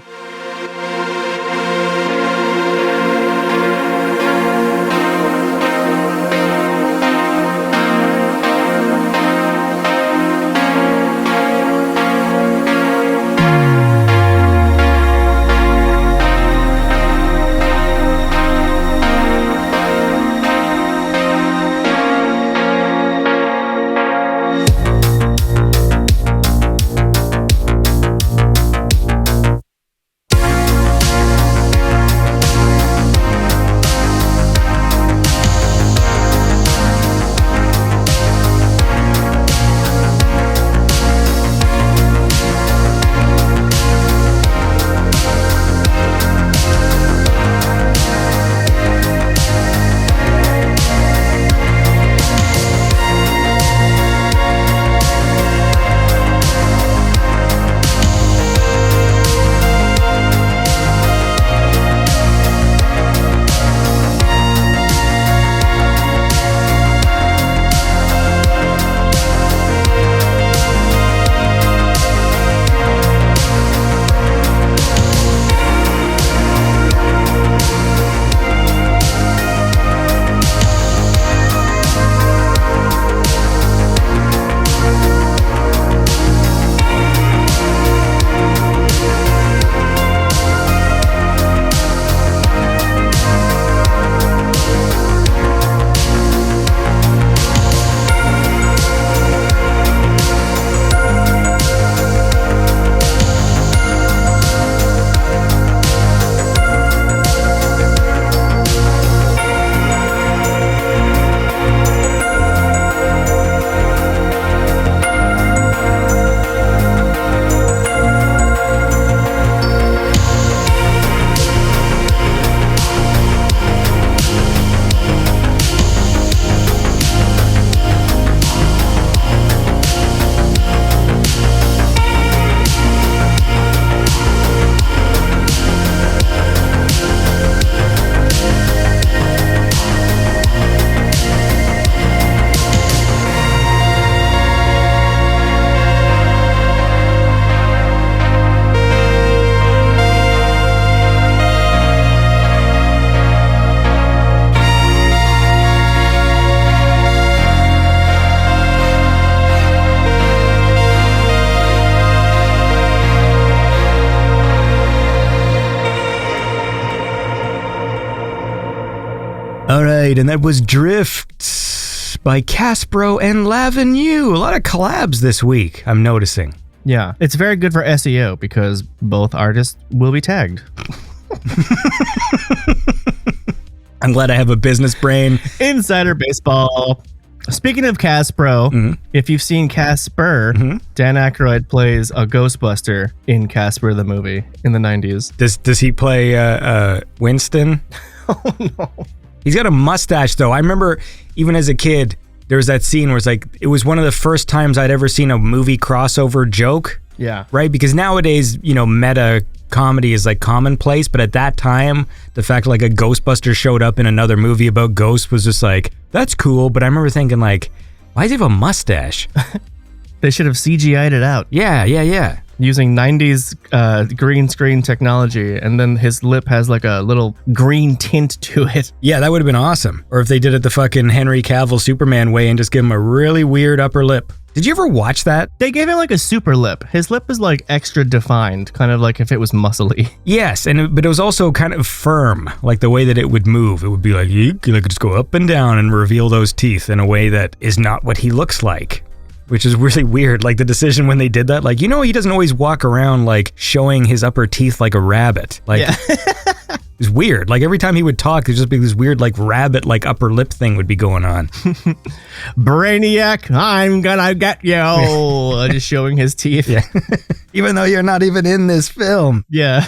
tonight, and that was Drifts by Caspro and Lavenu. A lot of collabs this week, I'm noticing. Yeah, it's very good for SEO because both artists will be tagged. I'm glad I have a business brain. Insider baseball. Speaking of Caspro, if you've seen Casper, Dan Akroyd plays a Ghostbuster in Casper the movie in the 90s. Does he play Winston? Oh no. He's got a mustache though. I remember even as a kid, there was that scene where it's like, it was one of the first times I'd ever seen a movie crossover joke. Yeah. Right? Because nowadays, meta comedy is like commonplace, but at that time, the fact like a Ghostbuster showed up in another movie about ghosts was just like, that's cool. But I remember thinking like, why does he have a mustache? They should have CGI'd it out. Yeah. Using 90s green screen technology, and then his lip has like a little green tint to it. Yeah, that would have been awesome. Or if they did it the fucking Henry Cavill Superman way and just give him a really weird upper lip. Did you ever watch that? They gave him like a super lip. His lip is like extra defined, kind of like if it was muscly. Yes, but it was also kind of firm, like the way that it would move. It would be like, you could just go up and down and reveal those teeth in a way that is not what he looks like. Which is really weird, like the decision when they did that. Like, he doesn't always walk around like showing his upper teeth like a rabbit. Like, yeah. It's weird. Like every time he would talk, there'd just be this weird like rabbit like upper lip thing would be going on. Brainiac, I'm gonna get you. Just showing his teeth. Yeah. Even though you're not even in this film. Yeah.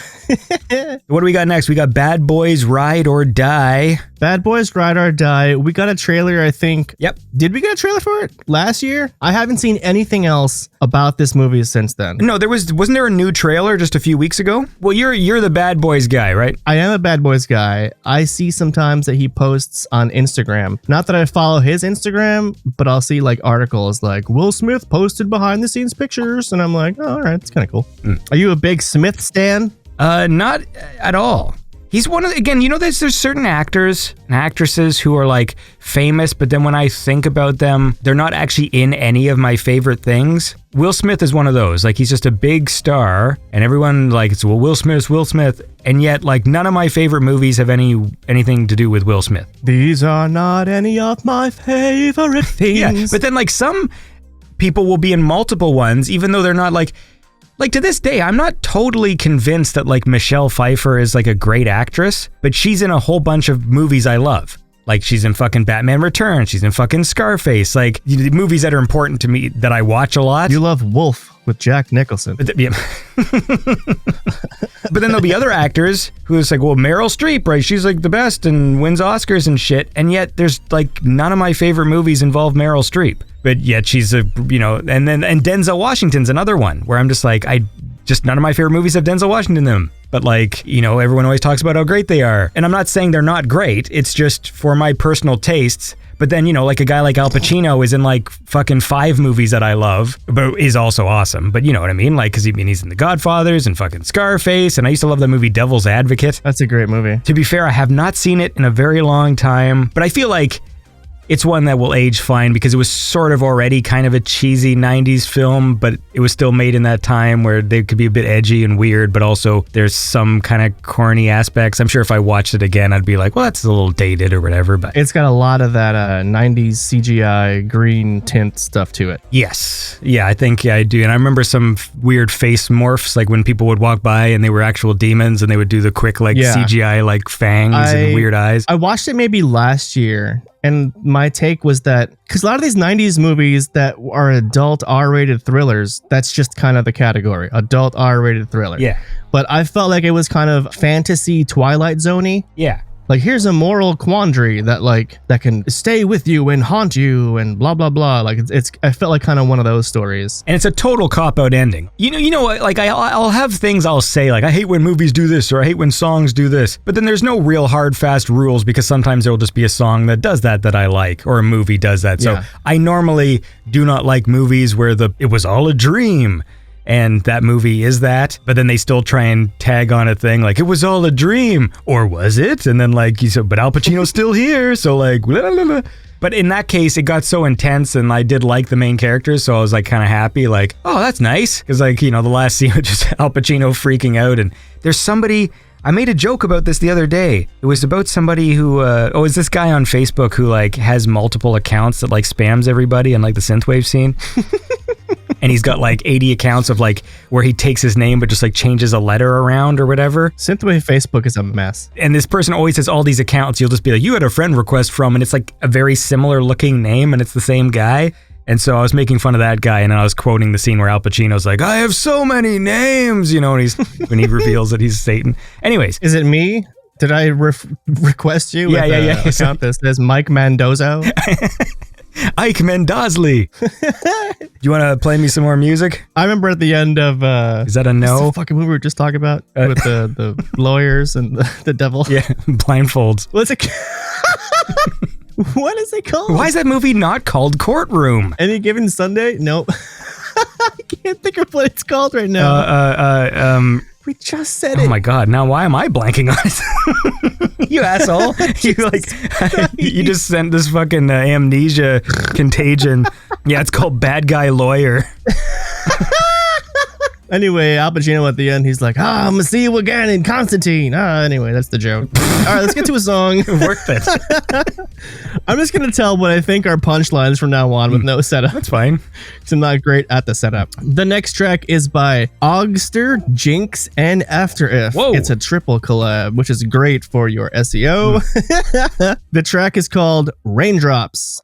What do we got next? We got Bad Boys Ride or Die. Bad Boys Ride or Die. We got a trailer, I think. Yep. Did we get a trailer for it last year? I haven't seen anything else about this movie since then. No, wasn't there a new trailer just a few weeks ago? Well, you're the Bad Boys guy, right? I am a Bad Boys guy. I see sometimes that he posts on Instagram. Not that I follow his Instagram, but I'll see like articles like Will Smith posted behind the scenes pictures, and I'm like, oh, all right, it's kind of cool. Are you a big Smith stan? Not at all. He's one of the, again, there's certain actors and actresses who are like famous, but then when I think about them, they're not actually in any of my favorite things. Will Smith is one of those. Like, he's just a big star, and everyone like, it's Will Smith, and yet like none of my favorite movies have anything to do with Will Smith. These are not any of my favorite things. Yeah, but then like some people will be in multiple ones, even though they're not like to this day, I'm not totally convinced that like Michelle Pfeiffer is like a great actress, but she's in a whole bunch of movies I love. Like, she's in fucking Batman Returns, she's in fucking Scarface, like movies that are important to me that I watch a lot. You love Wolf with Jack Nicholson. Yeah. But then there'll be other actors who is like, well, Meryl Streep, right? She's like the best and wins Oscars and shit. And yet there's like none of my favorite movies involve Meryl Streep. But yet she's and Denzel Washington's another one where I'm just like, none of my favorite movies have Denzel Washington in them. But like, everyone always talks about how great they are. And I'm not saying they're not great. It's just for my personal tastes. But then, like a guy like Al Pacino is in like fucking 5 movies that I love, but is also awesome. But you know what I mean? Like, because he's in The Godfathers and fucking Scarface. And I used to love that movie Devil's Advocate. That's a great movie. To be fair, I have not seen it in a very long time, but I feel like it's one that will age fine because it was sort of already kind of a cheesy 90s film, but it was still made in that time where they could be a bit edgy and weird, but also there's some kind of corny aspects. I'm sure if I watched it again, I'd be like, well, that's a little dated or whatever, but it's got a lot of that 90s CGI green tint stuff to it. Yes. Yeah, I think I do. And I remember some weird face morphs, like when people would walk by and they were actual demons and they would do the quick CGI like fangs and weird eyes. I watched it maybe last year. And my take was that, because a lot of these 90s movies that are adult R-rated thrillers, that's just kind of the category, adult R-rated thriller. Yeah. But I felt like it was kind of fantasy Twilight Zone-y. Yeah. Like, here's a moral quandary that can stay with you and haunt you and blah, blah, blah. Like, I felt like kind of one of those stories. And it's a total cop-out ending. You know, like, I'll have things I'll say, like, I hate when movies do this, or I hate when songs do this. But then there's no real hard, fast rules, because sometimes there'll just be a song that does that I like, or a movie does that. So I normally do not like movies where it was all a dream. And that movie is that, but then they still try and tag on a thing like, it was all a dream, or was it? And then like, but Al Pacino's still here, so like, blah, blah, blah. But in that case, it got so intense, and I did like the main characters, so I was like kind of happy, like, oh, that's nice, because like, the last scene was just Al Pacino freaking out, and there's somebody, I made a joke about this the other day. It was about somebody who, it's this guy on Facebook who like has multiple accounts that like spams everybody in like the synthwave scene. And he's got like 80 accounts of like where he takes his name but just like changes a letter around or whatever. Synthwave Facebook is a mess. And this person always has all these accounts. You'll just be like, you had a friend request from, and it's like a very similar looking name and it's the same guy. And so I was making fun of that guy, and then I was quoting the scene where Al Pacino's like, I have so many names, you know, and when he reveals that he's Satan. Anyways. Is it me? Did I request you? Yeah. Account that says Mike Mendoza? Ike Mendosley. You want to play me some more music? I remember at the end of... Is that a no? What's the fucking movie we were just talking about with the lawyers and the devil? Yeah, Blindfolds. What's it? What is it called? Why is that movie not called Courtroom? Any Given Sunday? Nope. I can't think of what it's called right now. We just said it. Oh my god! Now why am I blanking on it? You asshole! You just sent this fucking amnesia contagion. Yeah, it's called Bad Guy Lawyer. Anyway, Al Pacino at the end, he's like, I'm gonna see you again in Constantine. Anyway, that's the joke. All right, let's get to a song. Worth it. I'm just gonna tell what I think are punchlines from now on with no setup. That's fine. I'm not great at the setup. The next track is by Ogster, Jinx, and Afterift. Whoa. It's a triple collab, which is great for your SEO. The track is called Raindrops.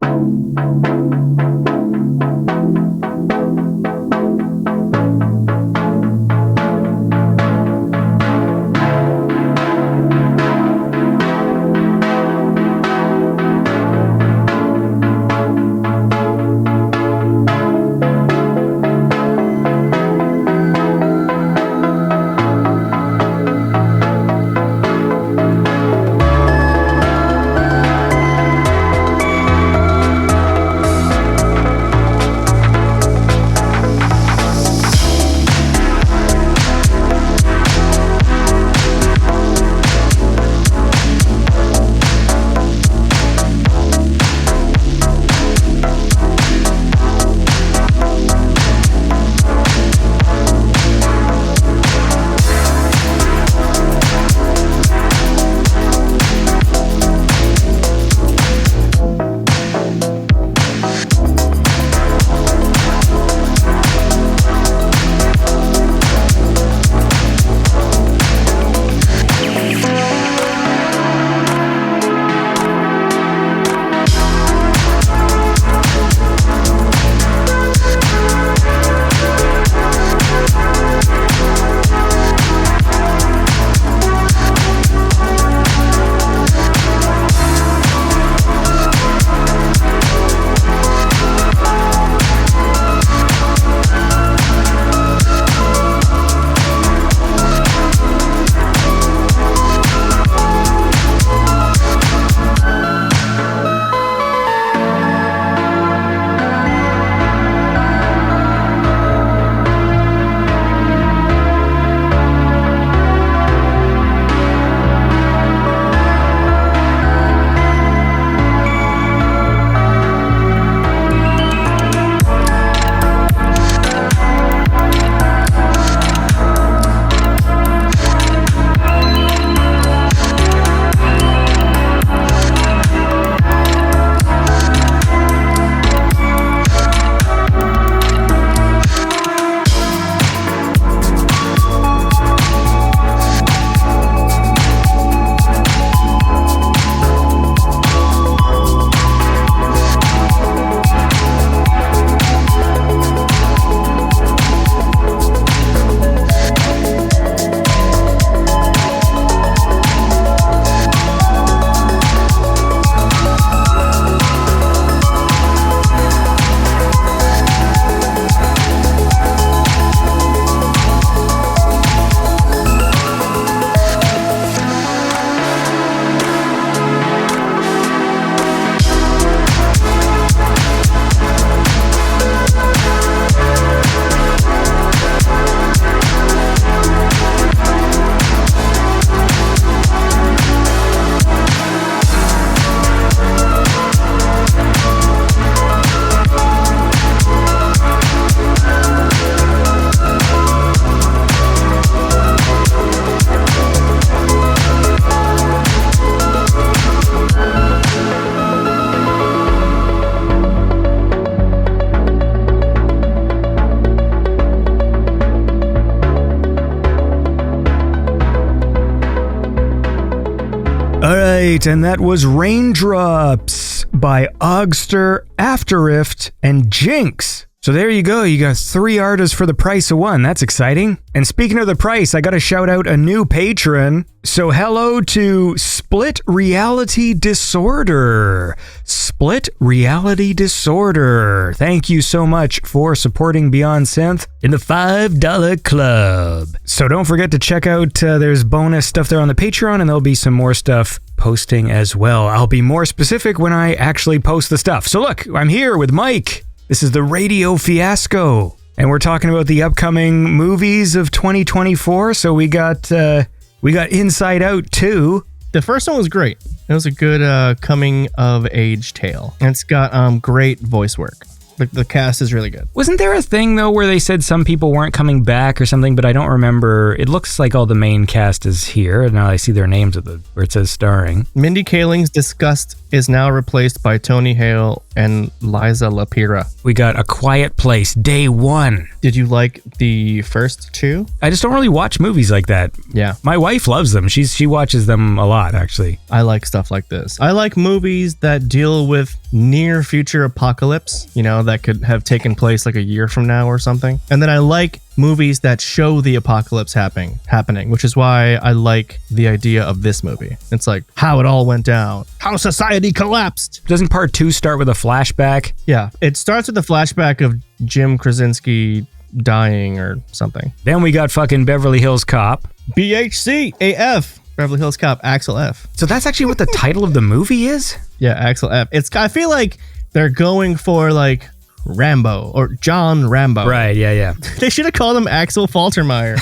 All right, and that was Raindrops by Ogster, Afterift, and Jinx. So there you go, you got 3 artists for the price of 1. That's exciting. And speaking of the price, I gotta shout out a new patron. So hello to Split Reality Disorder. Split Reality Disorder. Thank you so much for supporting Beyond Synth in the $5 club. So don't forget to check out, there's bonus stuff there on the Patreon, and there'll be some more stuff posting as well. I'll be more specific when I actually post the stuff. So look, I'm here with Mike. This is the Radio Fiasco, and we're talking about the upcoming movies of 2024. So we got Inside Out 2. The first one was great. It was a good coming of age tale. And it's got great voice work. The cast is really good. Wasn't there a thing, though, where they said some people weren't coming back or something, but I don't remember. It looks like all the main cast is here, and now I see their names where it says starring. Mindy Kaling's Disgust is now replaced by Tony Hale and Liza Lapira. We got A Quiet Place, Day 1. Did you like the first 2? I just don't really watch movies like that. Yeah. My wife loves them. She watches them a lot, actually. I like stuff like this. I like movies that deal with near future apocalypse, that could have taken place like a year from now or something. And then I like movies that show the apocalypse happening, which is why I like the idea of this movie. It's like how it all went down, how society collapsed. Doesn't part 2 start with a flashback? Yeah, it starts with the flashback of Jim Krasinski dying or something. Then we got fucking Beverly Hills Cop. BHC AF. Beverly Hills Cop, Axel F. So that's actually what the title of the movie is? Yeah, Axel F. I feel like they're going for like Rambo or John Rambo. Right, yeah. They should have called him Axel Faltermeyer.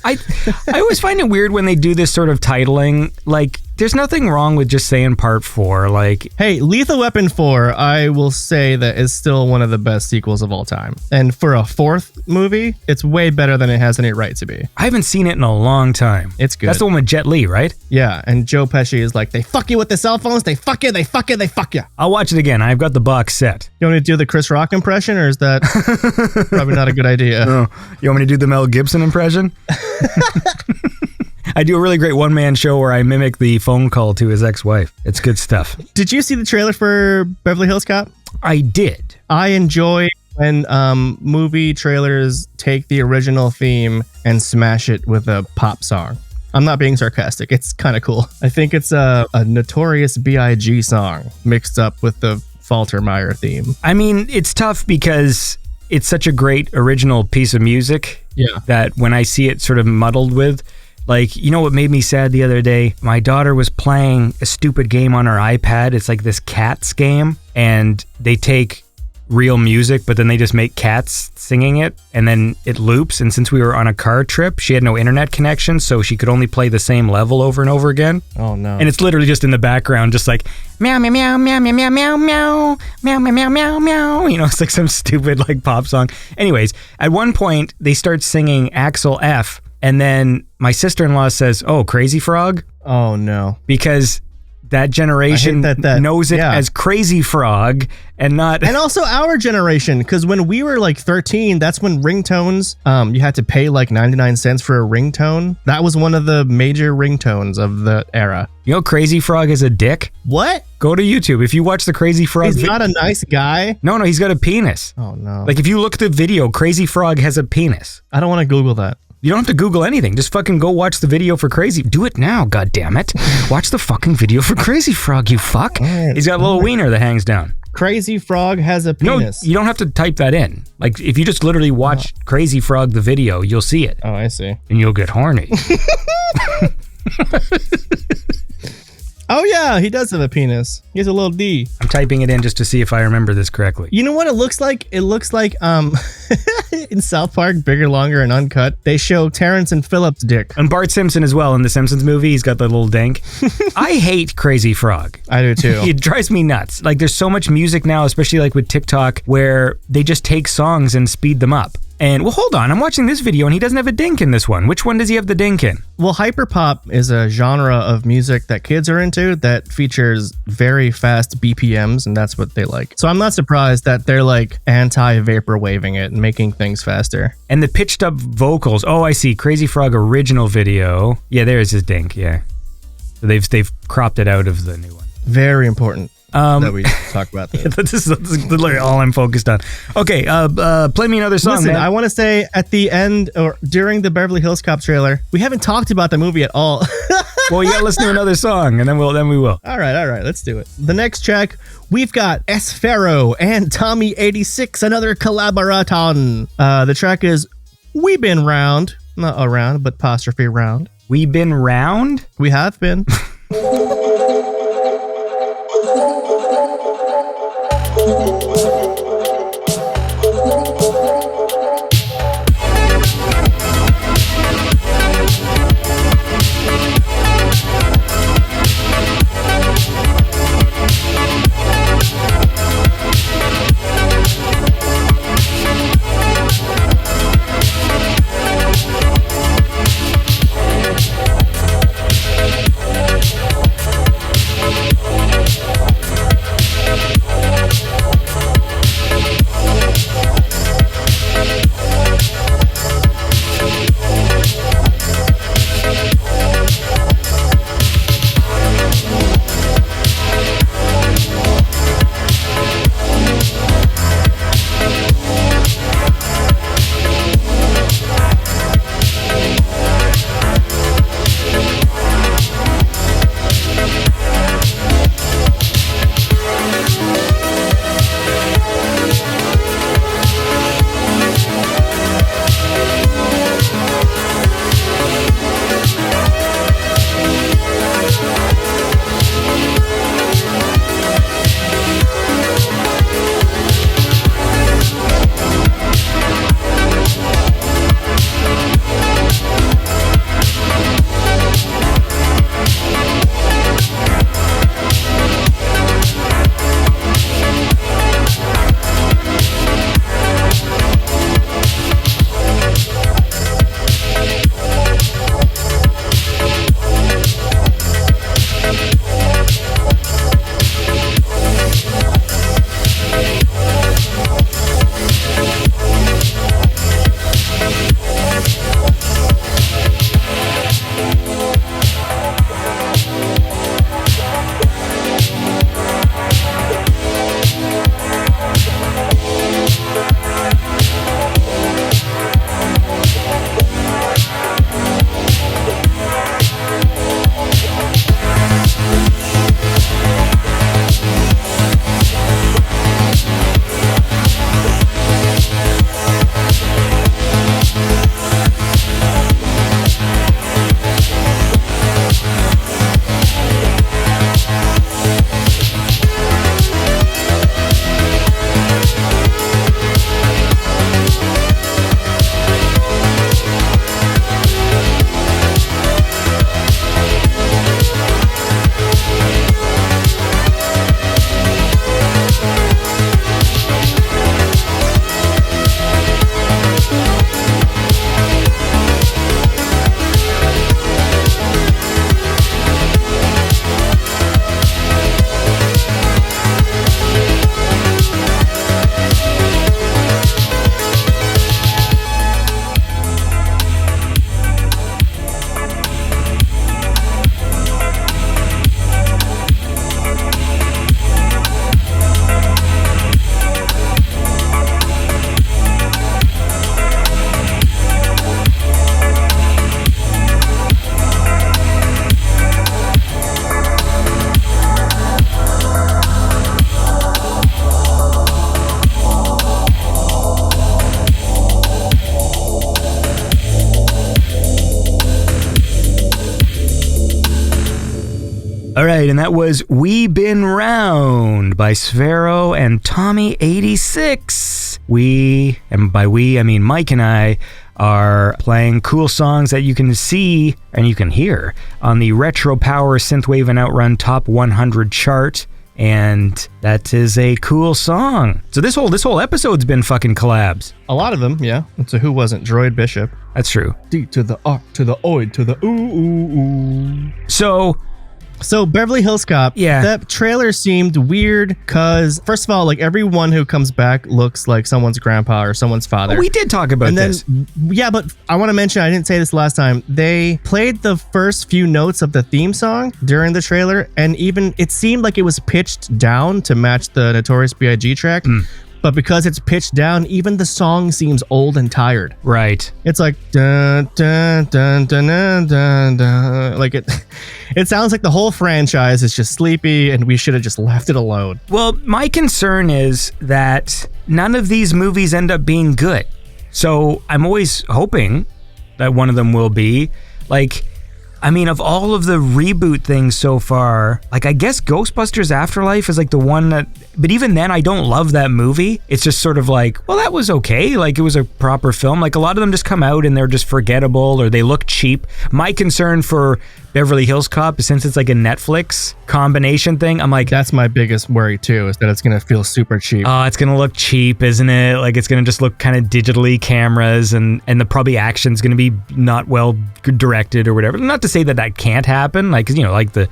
I always find it weird when they do this sort of titling. Like, there's nothing wrong with just saying part 4. Like, hey, Lethal Weapon 4, I will say that is still one of the best sequels of all time. And for a 4th movie, it's way better than it has any right to be. I haven't seen it in a long time. It's good. That's the one with Jet Li, right? Yeah, and Joe Pesci is like, they fuck you with the cell phones, they fuck you, they fuck you, they fuck you. I'll watch it again. I've got the box set. You want me to do the Chris Rock impression, or is that probably not a good idea? No. You want me to do the Mel Gibson impression? I do a really great one-man show where I mimic the phone call to his ex-wife. It's good stuff. Did you see the trailer for Beverly Hills Cop? I did. I enjoy when movie trailers take the original theme and smash it with a pop song. I'm not being sarcastic. It's kind of cool. I think it's a Notorious B.I.G. song mixed up with the Faltermeyer theme. I mean, it's tough because it's such a great original piece of music that when I see it sort of muddled with, like, you know what made me sad the other day? My daughter was playing a stupid game on her iPad. It's like this cats game, and they take real music, but then they just make cats singing it, and then it loops. And since we were on a car trip, she had no internet connection, so she could only play the same level over and over again. Oh no. And it's literally just in the background, just like meow meow meow meow meow meow meow meow meow meow meow meow meow. You know, it's like some stupid like pop song. Anyways, at one point they start singing Axel F, and then my sister-in-law says, "Oh, Crazy Frog." Oh no. Because that generation knows it as Crazy Frog and not... And also our generation, because when we were like 13, that's when ringtones, you had to pay like 99 cents for a ringtone. That was one of the major ringtones of the era. You know Crazy Frog is a dick? What? Go to YouTube. If you watch the Crazy Frog... He's not a nice guy? No, he's got a penis. Oh no. Like if you look at the video, Crazy Frog has a penis. I don't want to Google that. You don't have to Google anything. Just fucking go watch the video for Crazy. Do it now, goddammit. Watch the fucking video for Crazy Frog, you fuck. He's got a little wiener that hangs down. Crazy Frog has a penis. No, you don't have to type that in. Like, if you just literally watch Crazy Frog the video, you'll see it. Oh, I see. And you'll get horny. Oh yeah, he does have a penis. He has a little D. I'm typing it in just to see if I remember this correctly. You know what it looks like? It looks like in South Park, Bigger, Longer, and Uncut, they show Terrence and Phillip's dick. And Bart Simpson as well in the Simpsons movie. He's got the little dink. I hate Crazy Frog. I do too. It drives me nuts. Like there's so much music now, especially like with TikTok, where they just take songs and speed them up. And, well, hold on. I'm watching this video, and he doesn't have a dink in this one. Which one does he have the dink in? Well, hyperpop is a genre of music that kids are into that features very fast BPMs, and that's what they like. So I'm not surprised that they're, like, anti-vaporwaving it and making things faster. And the pitched up vocals. Oh, I see. Crazy Frog original video. Yeah, there's his dink, yeah. They've cropped it out of the new one. Very important that we talk about this. This is literally all I'm focused on. Okay, play me another song. Listen, man. I want to say at the end or during the Beverly Hills Cop trailer, we haven't talked about the movie at all. Well, you gotta listen to another song, and then we will. All right, let's do it. The next track, we've got Sferro and Tommy86, another collaboraton. The track is We Been Round, not around, but apostrophe round. We been round? We have been. All right, and that was We Been Round by Sferro and Tommy86. We, and by we, I mean Mike and I, are playing cool songs that you can see and you can hear on the Retro Power Synthwave and Outrun Top 100 chart. And that is a cool song. So this whole episode's been fucking collabs. A lot of them, yeah. And so who wasn't? Droid That's true. D to the R to the oid to the ooh ooh ooh. So So Beverly Hills Cop, Yeah. that trailer seemed weird because, first of all, like everyone who comes back looks like someone's grandpa or someone's father. We did talk about And then, this. yeah, but I want to mention, I didn't say this last time. They played the first few notes of the theme song during the trailer, and even it seemed like it was pitched down to match the Notorious B.I.G. track. But because it's pitched down, even the song seems old and tired. Right. It's like dun dun dun dun dun dun dun. Like it sounds like the whole franchise is just sleepy, and we should have just left it alone. Well, my concern is that none of these movies end up being good. So I'm always hoping that one of them will be. Like, I mean, of all of the reboot things so far, like, I guess Ghostbusters Afterlife is like the one that, but even then, I don't love that movie. It's just sort of like, well, that was okay. Like, it was a proper film. Like, a lot of them just come out and they're just forgettable or they look cheap. My concern for Beverly Hills Cop is since it's like a Netflix combination thing, I'm like, That's my biggest worry too, is that it's going to feel super cheap. oh, it's going to look cheap, isn't it? Like, it's going to just look kind of digitally cameras and the probably action's going to be not well directed or whatever. Not to say that that can't happen. Like, 'cause, you know, like the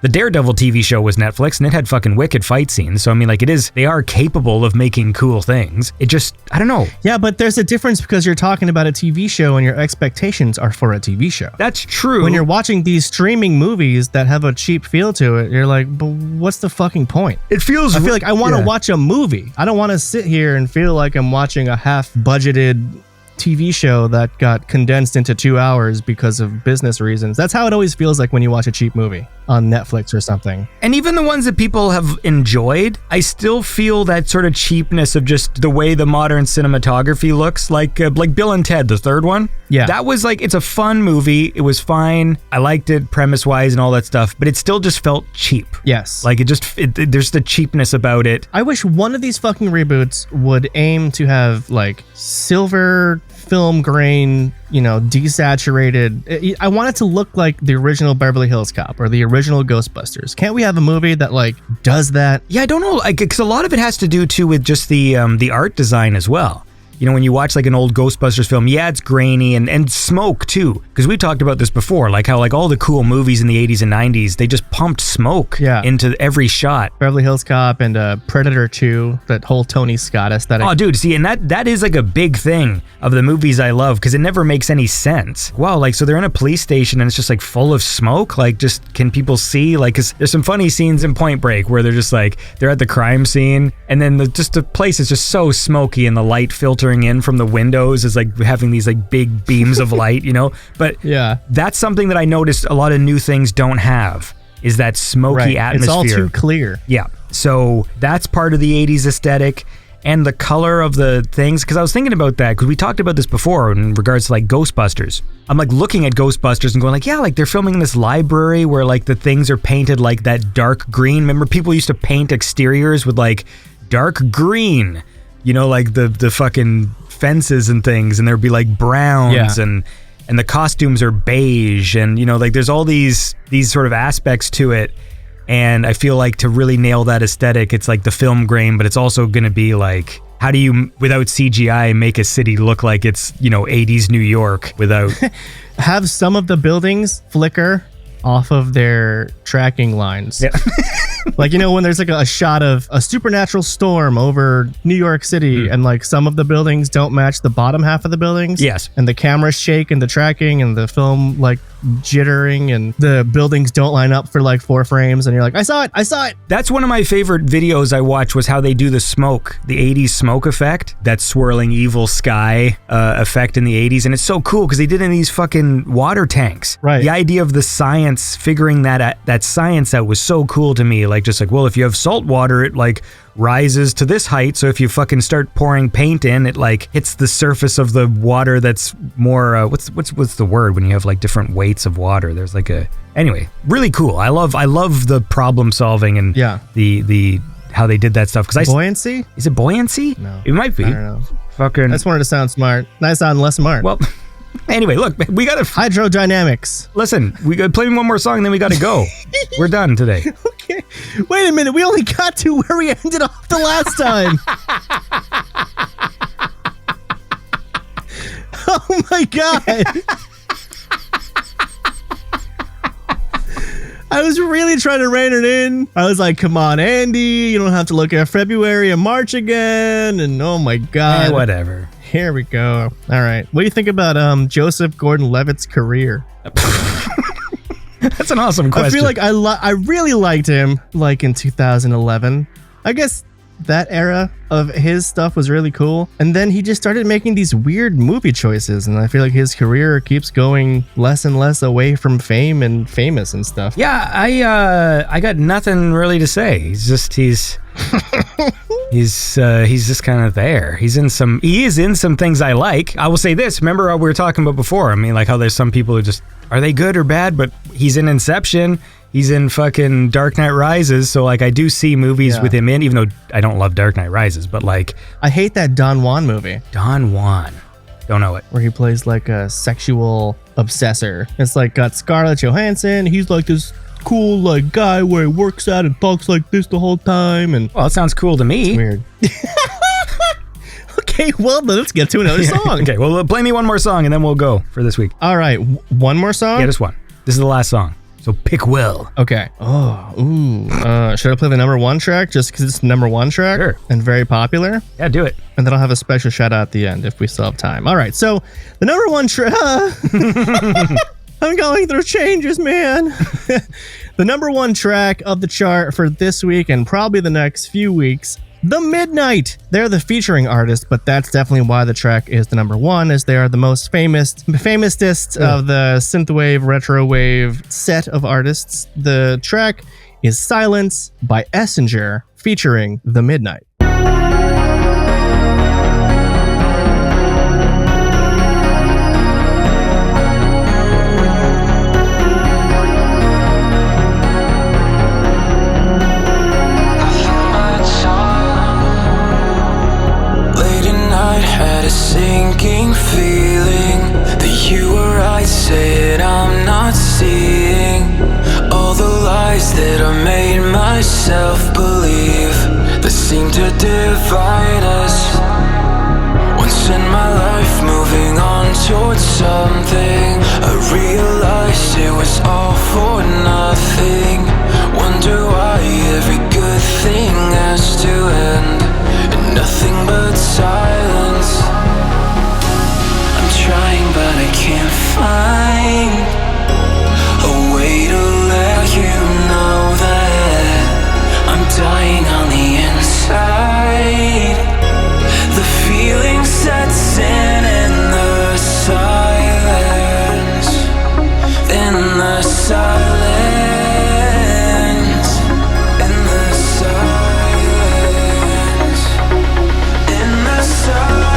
Daredevil TV show was Netflix and it had fucking wicked fight scenes. So, I mean, like, they are capable of making cool things. It just, I don't know. Yeah, but there's a difference because you're talking about a TV show and your expectations are for a TV show. That's true. When you're watching these streaming movies that have a cheap feel to it, you're like, but what's the fucking point? It feels... I feel like I want to yeah. watch a movie. I don't want to sit here and feel like I'm watching a half-budgeted TV show that got condensed into 2 hours because of business reasons. That's how it always feels like when you watch a cheap movie on Netflix or something. And even the ones that people have enjoyed, I still feel that sort of cheapness of just the way the modern cinematography looks, like Bill and Ted, the third one. Yeah. That was like, it's a fun movie. It was fine. I liked it premise-wise and all that stuff, but it still just felt cheap. Yes. Like, there's the cheapness about it. I wish one of these fucking reboots would aim to have like silver film grain, desaturated. I want it to look like the original Beverly Hills Cop or the original Ghostbusters. Can't we have a movie that like does that? Yeah, I don't know, because a lot of it has to do too with just the art design as well. You know, when you watch like an old Ghostbusters film, yeah, it's grainy and smoke too. Because we talked about this before, like how like all the cool movies in the 80s and 90s, they just pumped smoke into every shot. Beverly Hills Cop and Predator 2, that whole Tony Scott aesthetic. Oh, dude, see, and that is like a big thing of the movies I love because it never makes any sense. Wow, like, so they're in a police station and it's just like full of smoke? Like, just, can people see? Like, because there's some funny scenes in Point Break where they're just like, they're at the crime scene and then the place is just so smoky and the light filtering in from the windows is like having these like big beams of light, But yeah, that's something that I noticed a lot of new things don't have, is that smoky atmosphere. It's all too clear. Yeah. So that's part of the 80s aesthetic and the color of the things. Because I was thinking about that because we talked about this before in regards to like Ghostbusters. I'm like looking at Ghostbusters and going like, yeah, like they're filming in this library where like the things are painted like that dark green. Remember people used to paint exteriors with like dark green, like the fucking fences and things, and there'd be like browns and the costumes are beige, and like there's all these sort of aspects to it. And I feel like to really nail that aesthetic, it's like the film grain, but it's also going to be like, how do you, without CGI, make a city look like it's, 80s New York without... Have some of the buildings flicker off of their tracking lines. Yeah. Like, when there's like a shot of a supernatural storm over New York City and like some of the buildings don't match the bottom half of the buildings. Yes. And the cameras shake and the tracking and the film like jittering and the buildings don't line up for like 4 frames and you're like, I saw it. That's one of my favorite videos I watched, was how they do the smoke, the 80s smoke effect, that swirling evil sky effect in the 80s. And it's so cool because they did it in these fucking water tanks. Right. The idea of the science, figuring that science out was so cool to me. Like, just like, well, if you have salt water, it like rises to this height. So if you fucking start pouring paint in, it like hits the surface of the water that's more, what's the word when you have like different weights of water? There's like anyway, really cool. I love the problem solving and the how they did that stuff. Because buoyancy? Is it buoyancy? No. It might be. I don't know. Fucking. I just wanted to sound smart. I sound less smart. Well, anyway, look, we gotta hydrodynamics. Listen, we gotta play one more song, then we gotta go. We're done today. Okay. Wait a minute. We only got to where we ended off the last time. Oh my god. I was really trying to rein it in. I was like, come on, Andy, you don't have to look at February and March again. And oh my God. Whatever. Here we go. All right. What do you think about Joseph Gordon-Levitt's career? That's an awesome question. I feel like I really liked him like in 2011. I guess that era of his stuff was really cool. And then he just started making these weird movie choices. And I feel like his career keeps going less and less away from fame and famous and stuff. Yeah, I got nothing really to say. He's just he's just kind of there. He is in some things I like. I will say this. Remember what we were talking about before? I mean, like how there's some people who just, are they good or bad? But he's in Inception. He's in fucking Dark Knight Rises. So like I do see movies with him in, even though I don't love Dark Knight Rises, but like. I hate that Don Juan movie. Don Juan. Don't know it. Where he plays like a sexual obsessor. It's like got Scarlett Johansson. He's like this cool like guy where he works out and talks like this the whole time. And well, it sounds cool to me. It's weird. Okay, well, let's get to another song. Okay, well, play me one more song and then we'll go for this week. All right, one more song? Yeah, just one. This is the last song, so pick well. Okay. Should I play the number one track just because it's the number one track? Sure. And very popular? Yeah, do it. And then I'll have a special shout out at the end if we still have time. All right, so the number one track... I'm going through changes, man. The number one track of the chart for this week and probably the next few weeks, The Midnight. They're the featuring artist, but that's definitely why the track is the number one, as they are the most famousest of the synthwave, retrowave set of artists. The track is Silence by Essenger, featuring The Midnight. Sinking feeling that you were right, saying I'm not seeing all the lies that I made myself believe that seem to divide us. Once in my life, moving on towards something, I realized it was all for nothing. Wonder why every good thing has to end in nothing but silence. Trying, but I can't find a way to let you know that I'm dying on the inside. The feeling sets in the silence, in the silence, in the silence, in the silence.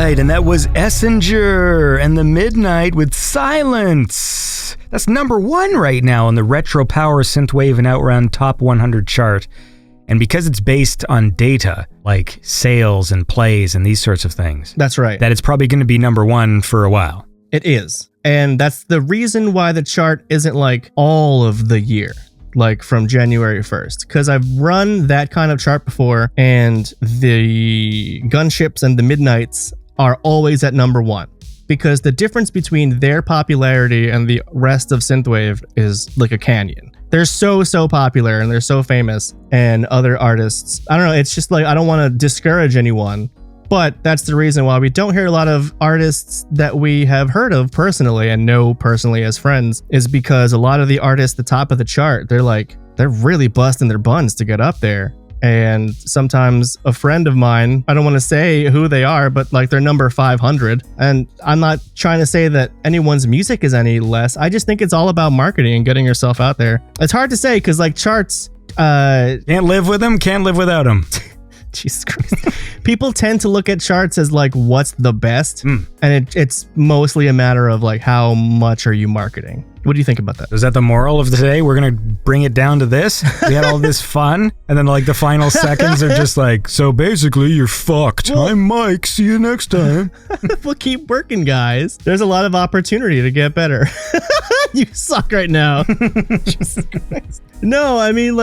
right, and that was Essenger and the Midnight with Silence. That's number 1 right now on the Retro Power Synthwave and Outrun Top 100 chart. And because it's based on data, like sales and plays and these sorts of things. That's right. That it's probably going to be number 1 for a while. It is. And that's the reason why the chart isn't like all of the year, like from January 1st. Because I've run that kind of chart before, and the Gunships and the Midnights are always at number 1. Because the difference between their popularity and the rest of Synthwave is like a canyon. They're so popular and they're so famous, and other artists, I don't know, it's just like, I don't want to discourage anyone, but that's the reason why we don't hear a lot of artists that we have heard of personally and know personally as friends, is because a lot of the artists at the top of the chart, they're really busting their buns to get up there. And sometimes a friend of mine, I don't want to say who they are, but like they're number 500. And I'm not trying to say that anyone's music is any less. I just think it's all about marketing and getting yourself out there. It's hard to say because like charts... can't live with them, can't live without them. Jesus Christ. People tend to look at charts as like what's the best. And it's mostly a matter of like how much are you marketing. What do you think about that? Is that the moral of the day? We're going to bring it down to this? We had all this fun, and then like the final seconds are just like, so basically you're fucked. Well, I'm Mike. See you next time. Well, keep working, guys. There's a lot of opportunity to get better. You suck right now. Jesus Christ. No, I mean,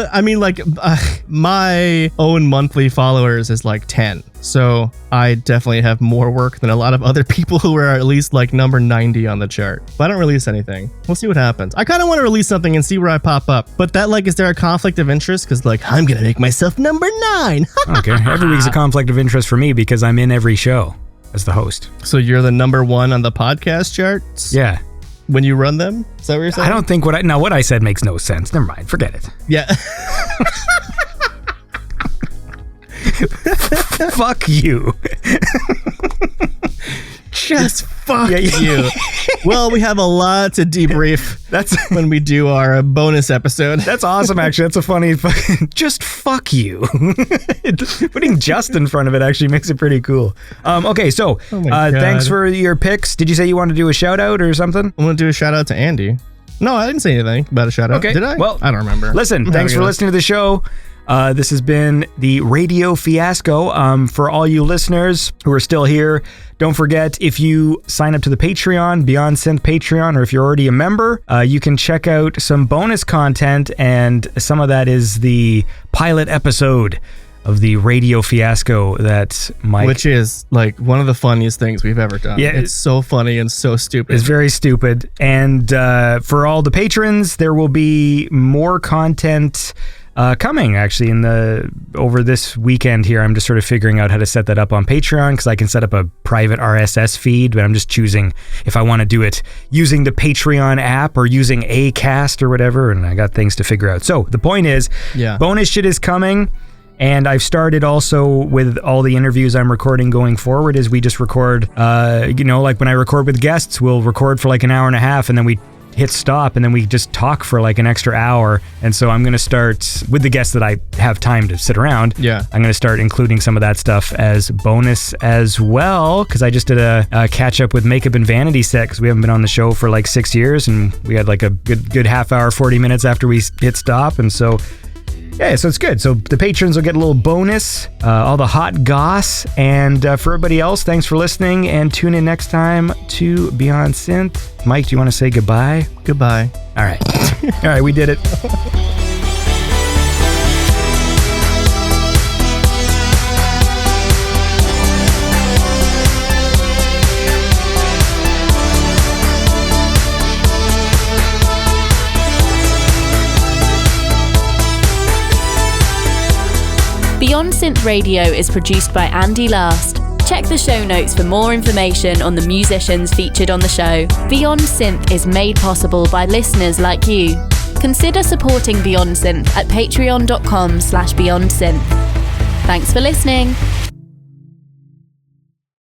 my own monthly followers is like 10. So I definitely have more work than a lot of other people who are at least like number 90 on the chart. But I don't release anything. We'll see what happens. I kind of want to release something and see where I pop up. But that like, is there a conflict of interest? Because like, I'm going to make myself number 9. Okay. Every week's a conflict of interest for me because I'm in every show as the host. So you're the number 1 on the podcast charts? Yeah. When you run them? Is that what you're saying? I don't think what I said makes no sense. Never mind. Forget it. Yeah. Fuck you. Just fuck you. Well, we have a lot to debrief. That's when we do our bonus episode. That's awesome, actually. That's a funny fucking... Just fuck you. Putting just in front of it actually makes it pretty cool. Okay, so thanks for your picks. Did you say you wanted to do a shout out or something? I want to do a shout out to Andy. No, I didn't say anything about a shout out. Okay. Did I? Well, I don't remember. Listen, thanks for listening to the show. This has been the Radio Fiasco. For all you listeners who are still here, don't forget, if you sign up to the Patreon, Beyond Synth Patreon, or if you're already a member, you can check out some bonus content, and some of that is the pilot episode of the Radio Fiasco that Mike... Which is like one of the funniest things we've ever done. Yeah, it's so funny and so stupid. It's very stupid. And for all the patrons, there will be more content coming actually over this weekend here. I'm just sort of figuring out how to set that up on Patreon, because I can set up a private RSS feed, but I'm just choosing if I want to do it using the Patreon app or using Acast or whatever, and I got things to figure out. So the point is, bonus shit is coming. And I've started also with all the interviews I'm recording going forward, is we just record, like when I record with guests, we'll record for like an hour and a half, and then we hit stop, and then we just talk for like an extra hour. And so I'm going to start with the guests that I have time to sit around. Yeah. I'm going to start including some of that stuff as bonus as well, because I just did a catch up with Makeup and Vanity set, because we haven't been on the show for like 6 years, and we had like a good half hour, 40 minutes after we hit stop. And so yeah, so it's good. So the patrons will get a little bonus, all the hot goss, and for everybody else, thanks for listening, and tune in next time to Beyond Synth. Mike, do you want to say goodbye? Goodbye. All right. All right, we did it. Beyond Synth Radio is produced by Andy Last. Check the show notes for more information on the musicians featured on the show. Beyond Synth is made possible by listeners like you. Consider supporting Beyond Synth at patreon.com/BeyondSynth. Thanks for listening.